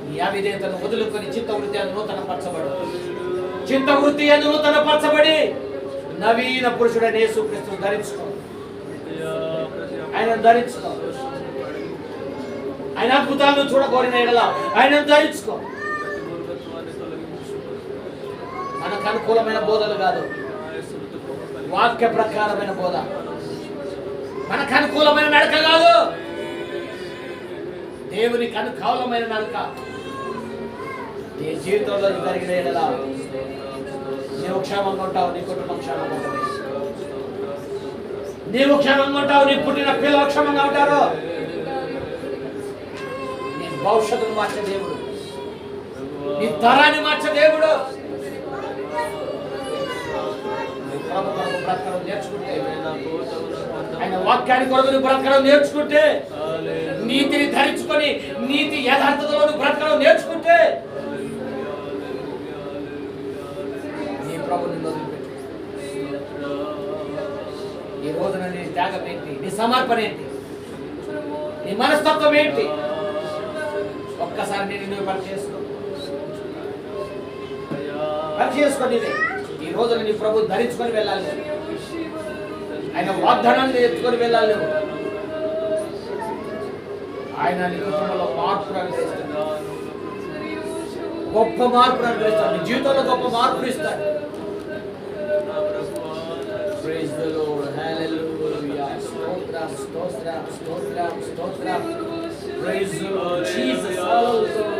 నీ అవిధేయతను వదులుకొని చిత్తవృత్తి అని నూతనపరచబడి నవీన పురుషుడైన యేసుక్రీస్తును ధరించుకో. ఆయన ధరించుకో. ఆయన అద్భుతాలను చూడకోరిన ఎడల ఆయన ధరించుకో. మనకు అనుకూలమైన బోధలు కాదు, వాక్య ప్రకారమైన బోధ. మనకు అనుకూలమైన నడక కాదు, దేవునికి అనుకూలమైన నడక నీ జీవితంలో జరిగిన ఎడలా నీవు క్షేమంగా ఉంటావు, నీ కుటుంబం క్షేమంగా ఉంటుంది. నీవు క్షేమంగా ఉంటావు, నీ పుట్టిన పిల్లలు క్షేమంగా ఉంటారు. నీ భవిష్యత్తును మార్చే దేవుడు, నీ తరాన్ని మార్చే దేవుడు. ప్రభు కొరకు బ్రతకడం నేర్చుకుంటే, ఆయన వాక్యాన్ని కొరకు నువ్వు బ్రతకడం నేర్చుకుంటే, నీతిని ధరించుకొని నీతి యథార్థతలో నువ్వు బ్రతకడం నేర్చుకుంటే, నీ ప్రభు నిన్ను వదిలిపెట్టు. ఈ రోజున నీ త్యాగం ఏంటి, నీ సమర్పణ ఏంటి, నీ మనస్తత్వం ఏంటి? ఒక్కసారి నేను నువ్వు పని చేసుకొని ఈ రోజున నీ ప్రభు ధరించుకొని వెళ్ళాలి. ఆయన వాగ్దానాన్ని ఎత్తుకొని వెళ్ళాలి. ఆయన నీ కుటుంబంలో మార్పును అనుగ్రహిస్తాడు, గొప్ప మార్పును అనుగ్రహిస్తాడు, నీ జీవితంలో గొప్ప మార్పును ఇస్తాడు. Praise the Lord. Hallelujah. Stotram, stotram, stotram, stotram. Praise the Lord Jesus. Hallelujah.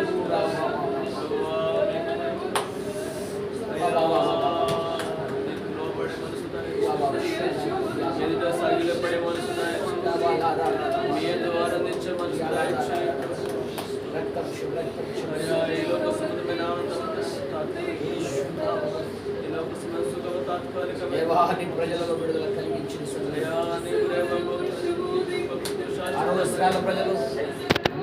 దేవాని ప్రజలకు విడుదల కలిగించిన అనవసరాల ప్రజలు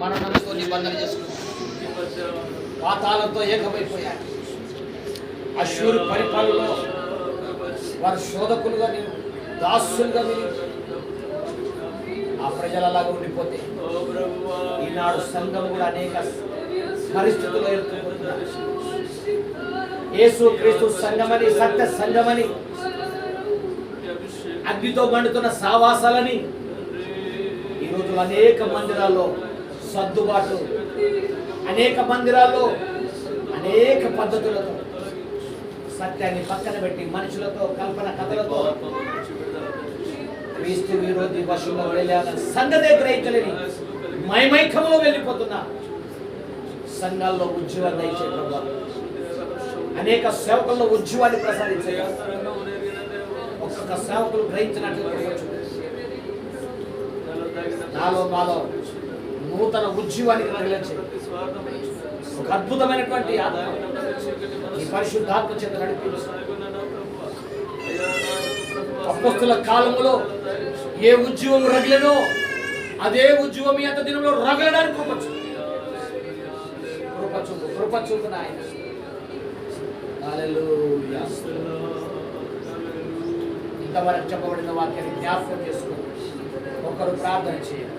మరణంతో నిబంధన చేసుకున్నారు, పాతాళంతో ఏకమైపోయారు. అశ్షూరు పరిపాలనలో వారు శోధకులుగా మీరు, దాసులుగా మీరు ఆ ప్రజలు అలాగా ఉండిపోతే ఈనాడు సంఘం కూడా అనేక పరిస్థితుల్లో ఎదుర్కొంటున్నారు. యేసు క్రీస్తు సంఘమని, సత్య సంఘమని, అగ్నితో మండుతున్న సావాసాలని ఈరోజు అనేక మందిరాల్లో సర్దుబాటు, అనేక మందిరాల్లో అనేక పద్ధతులతో సత్యాన్ని పక్కన పెట్టి మనుషులతో కల్పన కథలతో క్రీస్తు విరోధి వశంలో వెళ్ళాలని సంగతే గ్రహించలేని మైమైకంలో వెళ్ళిపోతున్నా సంఘాల్లో ఉద్యోగాలు దయచే ప్రభావం, అనేక సేవకుల్లో ఉద్యోగాన్ని ప్రసాదించే ఒక్కొక్క సేవకులు గ్రహించినట్లు నాలో నూతన ఉద్యోగానికి రగిలించే ఒక అద్భుతమైనటువంటి ఆత్మ ఈ పరిశుద్ధాత్మ చేత నడిపించు. అపొస్తలుల కాలంలో ఏ ఉద్యోగం రగిలేనో అదే ఉద్యోగం మీ అంత దినంలో రగలడానికి కృపచూపు నాయన. హల్లెలూయా. ఇంతవరకు చెప్పబడిన వాక్యాన్ని జ్ఞాపకం చేసుకుని ఒకరు ప్రార్థన చేయాలి.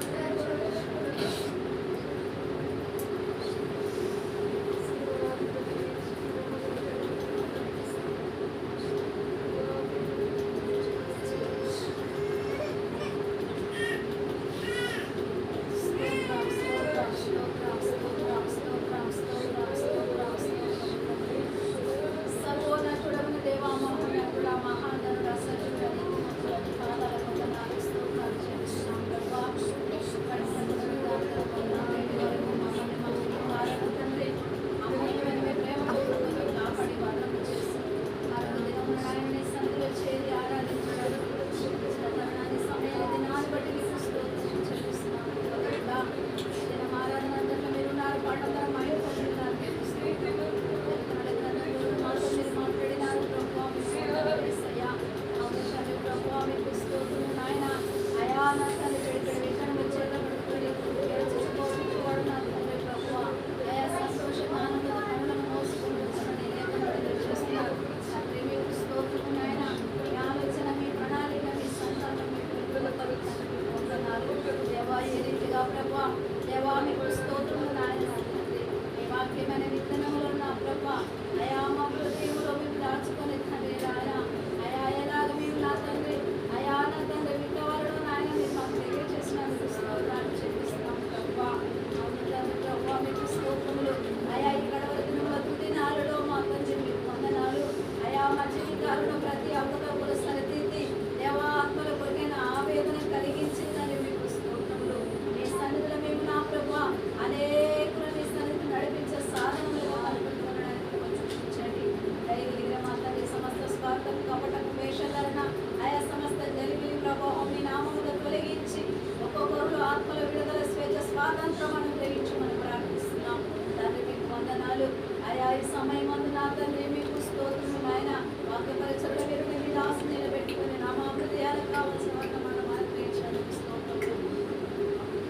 ఈ సమయమందు నా తండ్రి మీకు స్తోత్రము నాయన. వాక్యపరిచర్య మీరు మీ దాసుని నిలబెట్టుకొని నా మా హృదయాలకు కావాల్సిన వర్తమానం అనుగ్రహించడానికి స్తోత్రములు.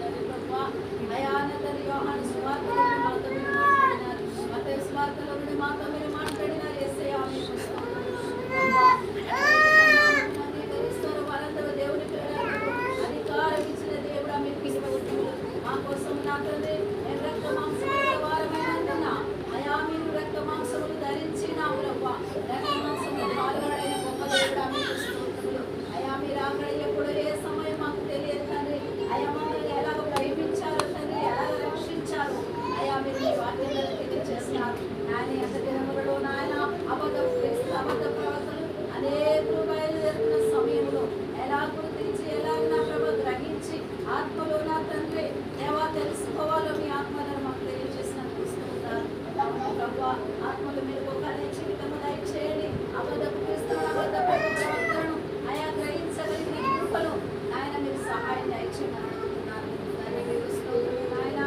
తండ్రి ప్రభువా, అయా నా తండ్రి యోహాను సువార్తలో మాతో మీరు మాట్లాడినారు, మత్తయి సువార్తలో నుండి మాతో మీరు మాట్లాడినారు. యేసయ్యా మీకు స్తోత్రములు. ప్రభువా, అంగీకరిస్తున్న వారందరూ దేవుని పిల్లలకు అధికారం ఇచ్చిన దేవుడా మీకు స్తోత్రములు. మా కోసం నా తండ్రి నేను రక్త మాంసముల వారమైనందున అయా మీరు రక్త మాంసములు ధరించినాము రవ్వా. రక్త మాంసములు పాల్గొనైన గొప్ప దేవుడా మీకు స్తోత్రములు. అయా మీరు అక్కడ ఎప్పుడు ఏ సమయం మాకు తెలియదు తండ్రి. అయా మమ్మల్ని ఎలాగ ప్రేమించారు తండ్రి, ఎలాగ రక్షించారు అయా మీరు మీ వాక్యంలో తెలియజేస్తున్నారు. నాయన ఎంత దినములలో నాయన అబద్ధ ప్రవక్తలు అనేకులు బయలుదేరుతున్న సమయంలో ఎలా గుర్తించి ఎలాగ నా ప్రభు గ్రహించి ఆత్మలో నా తండ్రి దేవా తెలుసుకోవాలో మీ ఆత్మలను మాకు తెలియజేసినందుకు స్తోత్రాలు. ప్రభు ఆత్మలు మీరు ఒక జీవితము దయచేయండి. అబద్ధపు క్రీస్తులను అబద్ధపు ప్రవక్తలను అయా గ్రహించగలిగిన కృపలు ఆయన మీరు సహాయం దయచేయమని అనుకుంటున్నాను. దాన్ని మీరు స్తోత్రము నాయన.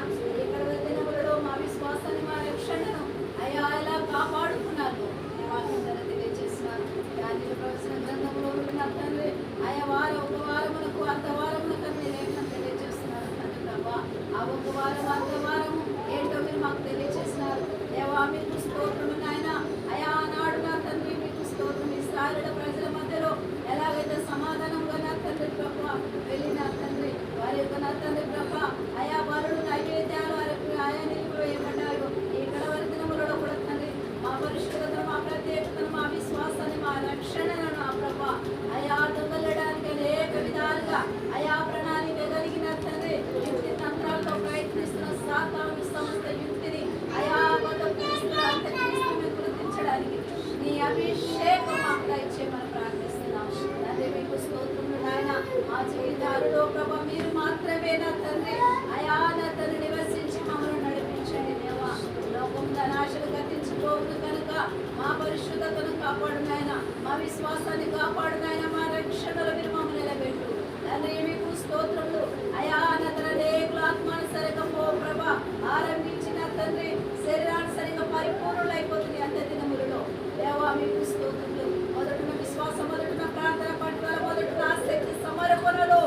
ఇక్కడ దినములలో మా విశ్వాసాన్ని మా రక్షణను అయా ఎలా కాపాడుకున్నారు మీ వాక్యం ద్వారా తెలియజేస్తున్నారు. దానిలో ప్రవచన గ్రంథంలో ఉన్న తండ్రి ఆయా ఒక వారమునకు అర్ధ వారమునకు లేఖనం తెలియజేస్తున్నారు తండ్రి ప్రభా. ఆ ఒక వారం అర్ధ వారము ఏంటో మీరు మాకు తెలియజేస్తున్నారు. దేవా మీకు స్తోత్రము నాయన. అయా ఆనాడు నా తండ్రి మీకు స్తోత్రం. ఇశ్రాయేలు ప్రజల మధ్యలో ఎలాగైతే సమాధానంగా నా తండ్రి ప్రభా వెళ్ళిన తండ్రి వారి యొక్క నా తండ్రి ప్రభా అయా బలులు నైవేద్యాలు వారికి ఆయా నిలిపివేయబడ్డారు. ఇక్కడ వారి దినములలో కూడా తండ్రి మా పరిశుద్ధతను మా ప్రత్యేకతను మా విశ్వాసాన్ని మా రక్షణను నా ప్రభా అయా దొంగలడానికి అనేక విధాలుగా అయా ప్రణాళిక కలిగిన తండ్రి యుక్తి తంత్రాలతో ప్రయత్నిస్తున్న సాతాను సమస్త యుక్తిని అయా గుర్తించడానికి నీ అభిషేకం మాకు దయచేయమని ప్రార్థిస్తున్నాం. తండ్రి మీకు స్తోత్రములు నాయన. మా జీవితాలలో ప్రభా మీరు మాత్రమే నా తండ్రి అయా నా తండ్రి నివసించి మమ్మల్ని నడిపించండి దేవా. లోకం ధనాశలు గతించిపోవద్దు కనుక మా పరిశుద్ధతను కాపాడు నాయన, మా విశ్వాసాన్ని కాపాడు నాయన, మా రక్షణలో మీరు మమ్మల్ని నిలబెట్టు తండ్రి. మీకు స్తోత్రములు అయా నా తండ్రి. అనేకులు ఆత్మానుసరిగా పో ప్రభా ఆరంభించిన తండ్రి శరీరానుసరిగా పరిపూర్ణులైపోతుంది అంత దినములలో దేవా మీకు స్తోత్రములు. మొదటిన విశ్వాసం, మొదటిన ప్రార్థన, పట్టుదల, మొదటిన ఆసక్తి, సమర్పణలో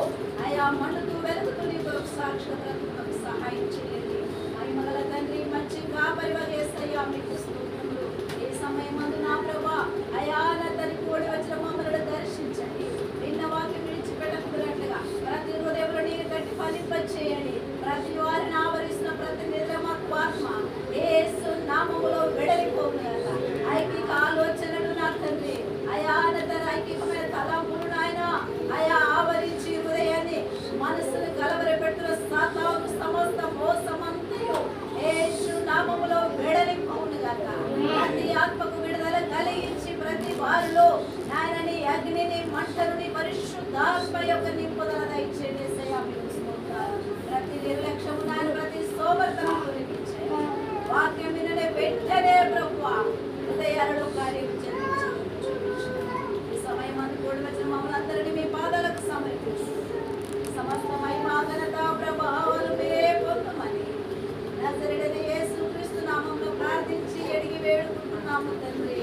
అయా మండుతూ వెలుగుతూ నీ కొరకు సాక్షుల బ్రతుకులకు సహాయం చేయండి. మహిమగల తండ్రి మంచి కాపరివగేసయ్యా మీకు స్తోత్రములు. ఈ సమయమందు నా ప్రభా అయా నా తండ్రి కూడి వచ్చిన మమ్మల్ని దర్శించండి. విన్న వాక్యం విడిచిపెట్టకున్నట్లుగా ప్రతి హృదయంలో నీరు కట్టి ఫలింపచేయండి. ప్రతి వారిని ఆవరిస్తున్న ప్రతి నిర్మాత్మ యేసు నామములో వెడలిపోవుగాక. ఐకిక ఆలోచనలు నా తండ్రి అయా ఐకికమైన తలంపులు నాయన అయా ఆవరించి హృదయాన్ని మనసును కలవరపెట్టున్న సాతాను సమస్త మోసమంతయు యేసు నామములో వెడలిపోవుగాక. ప్రతి ఆత్మకు విడుదల కలిగించి ప్రతి వారిలో నాయన నీ అగ్నిని మంటను నీ పరిశుద్ధాత్మ యొక్క నింపుదల దయచేయండి. యేసయ్యా మీకు స్తోత్రాలు. ప్రతి నిర్లక్ష్యము నాయన ప్రతి సోమర్థనం తొలగించండి. వాక్యం విననే వెంటనే ప్రభువా హృదయాలలో కార్యం ఈ సమయం అందు కూడి వచ్చిన మమ్మల్ని అందరినీ మీ పాదాలకు సమర్పించు. సమస్త మహిమ ఘనత ప్రభావాలు మీరే పొందమని నజరేయుడైన యేసుక్రీస్తు నామములో ప్రార్థించి అడిగి వేడుకుంటున్నాము తండ్రి.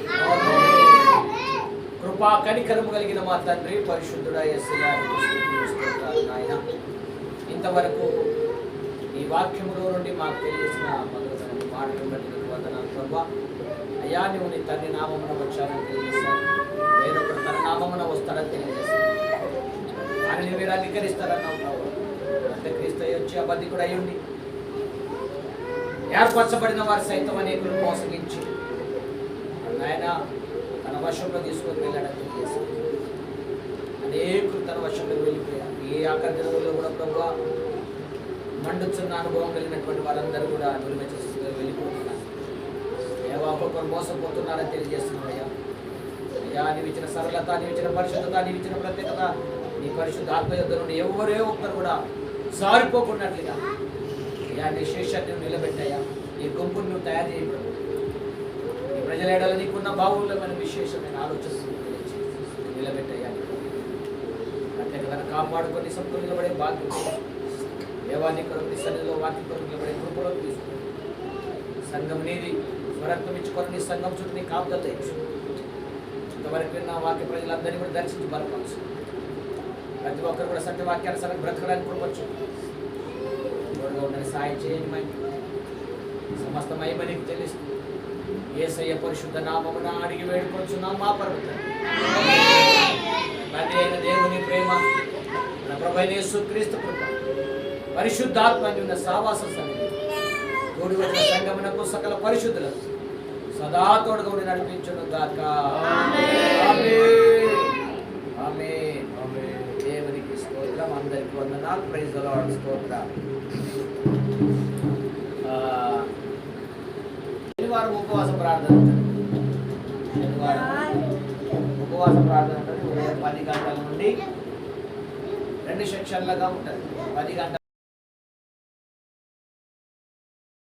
కృపా కనికరము కలిగిన మా తండ్రి పరిశుద్ధుడా యేసయ్యా నీకు స్తుతులు స్తోత్రాలు నాయన. ఇంతవరకు ఈ వాక్యములో నుండి మాకు తెలియజేసిన మధురమైన మాటలు బట్టి నీకు వందనాలు ప్రభువా. అయ్యా నువ్వు నీ తండ్రి నామమున వచ్చానని తెలియజేశాను. వేరొకరు తన నామమున వస్తాడని తెలియజేశాను. ఆయన మీరు అంగీకరిస్తారన్నావు ప్రభు. అంటే క్రీస్తు వచ్చి అబద్ధికుడు అయ్యుండి ఏర్పరచబడిన వారు సైతం అనేకులు మోసగించి ఆయన తన వశంలో తీసుకొని వెళ్ళాడని తెలియజేశాను. అనేకులు తన వశంలో వెళ్ళిపోయారు. ఏ ఆఖరి దినముల్లో కూడా ప్రభువా మండుచున్న అనుభవం కలిగినటువంటి వారందరూ కూడా నిర్మించేసి వెళ్ళిపోతున్నారు. ఏవో ఒక్కొక్కరు మోసపోతున్నారని తెలియజేస్తున్నాం. అయ్యా అయ్యా నీవు ఇచ్చిన సరళత, నీవు ఇచ్చిన పరిశుద్ధత, నీవు ఇచ్చిన ప్రత్యేకత, నీ పరిశుద్ధ ఆత్మయుద్ధ నుండి ఎవరే ఒక్కరు కూడా సారిపోకున్నట్లుగా అయ్యా నీ శేషాన్ని నిలబెట్టాయా. నీ గుంపును నువ్వు తయారు చేయబడు. నీ ప్రజల ఏడల నీకున్న బాహుల్యమైన విశేషమైన ఆలోచనలు నిలబెట్టాయా. ప్రత్యేకతను కాపాడుకొని సంతో నిలబడే బాధ్యత దేవాన్ని కొరకు సన్నిధిలో వాక్యం కొరకు నిలబడే కృపలో తీసుకుని సంఘం నీది రక్తం ఇచ్చుకొని నీ సంఘం చుట్టూ నీ కాపుదల తెచ్చు. ఇంతవరకు విన్న వాక్య ప్రజలందరినీ కూడా దర్శించి బలపరచు. ప్రతి ఒక్కరు కూడా సత్యవాక్యానుసారం బ్రతకడానికి కృపచ్చు. తోడుగా ఉండని సాయం చేయని మహిమ సమస్త మహిమ నీకు తెలుస్తూ యేసయ్య పరిశుద్ధ నామమున అడిగి వేడుకొంచున్నాం మా పర్వతం. తండ్రి అయిన దేవుని ప్రేమ, మన ప్రభువైన యేసుక్రీస్తు కృప, పరిశుద్ధాత్మ ఉన్న సావాస సన్నిధి తోడు వచ్చిన సంగమునకు సకల పరిశుద్ధులకు సదా తోడుగా ఉండి నడిపించును గాక. ఆమేన్. ఆమేన్. దేవునికి స్తోత్రం. అందరికీ వందనాలు. Praise the Lord. స్తోత్రం. శనివారం ఉపవాస ప్రార్థన ఉంటుంది. శనివారం ఉపవాస ప్రార్థన ఉంటుంది. ఉదయం 10 గంటల నుండి 2 సెక్షన్లుగా ఉంటుంది. 10 గంటల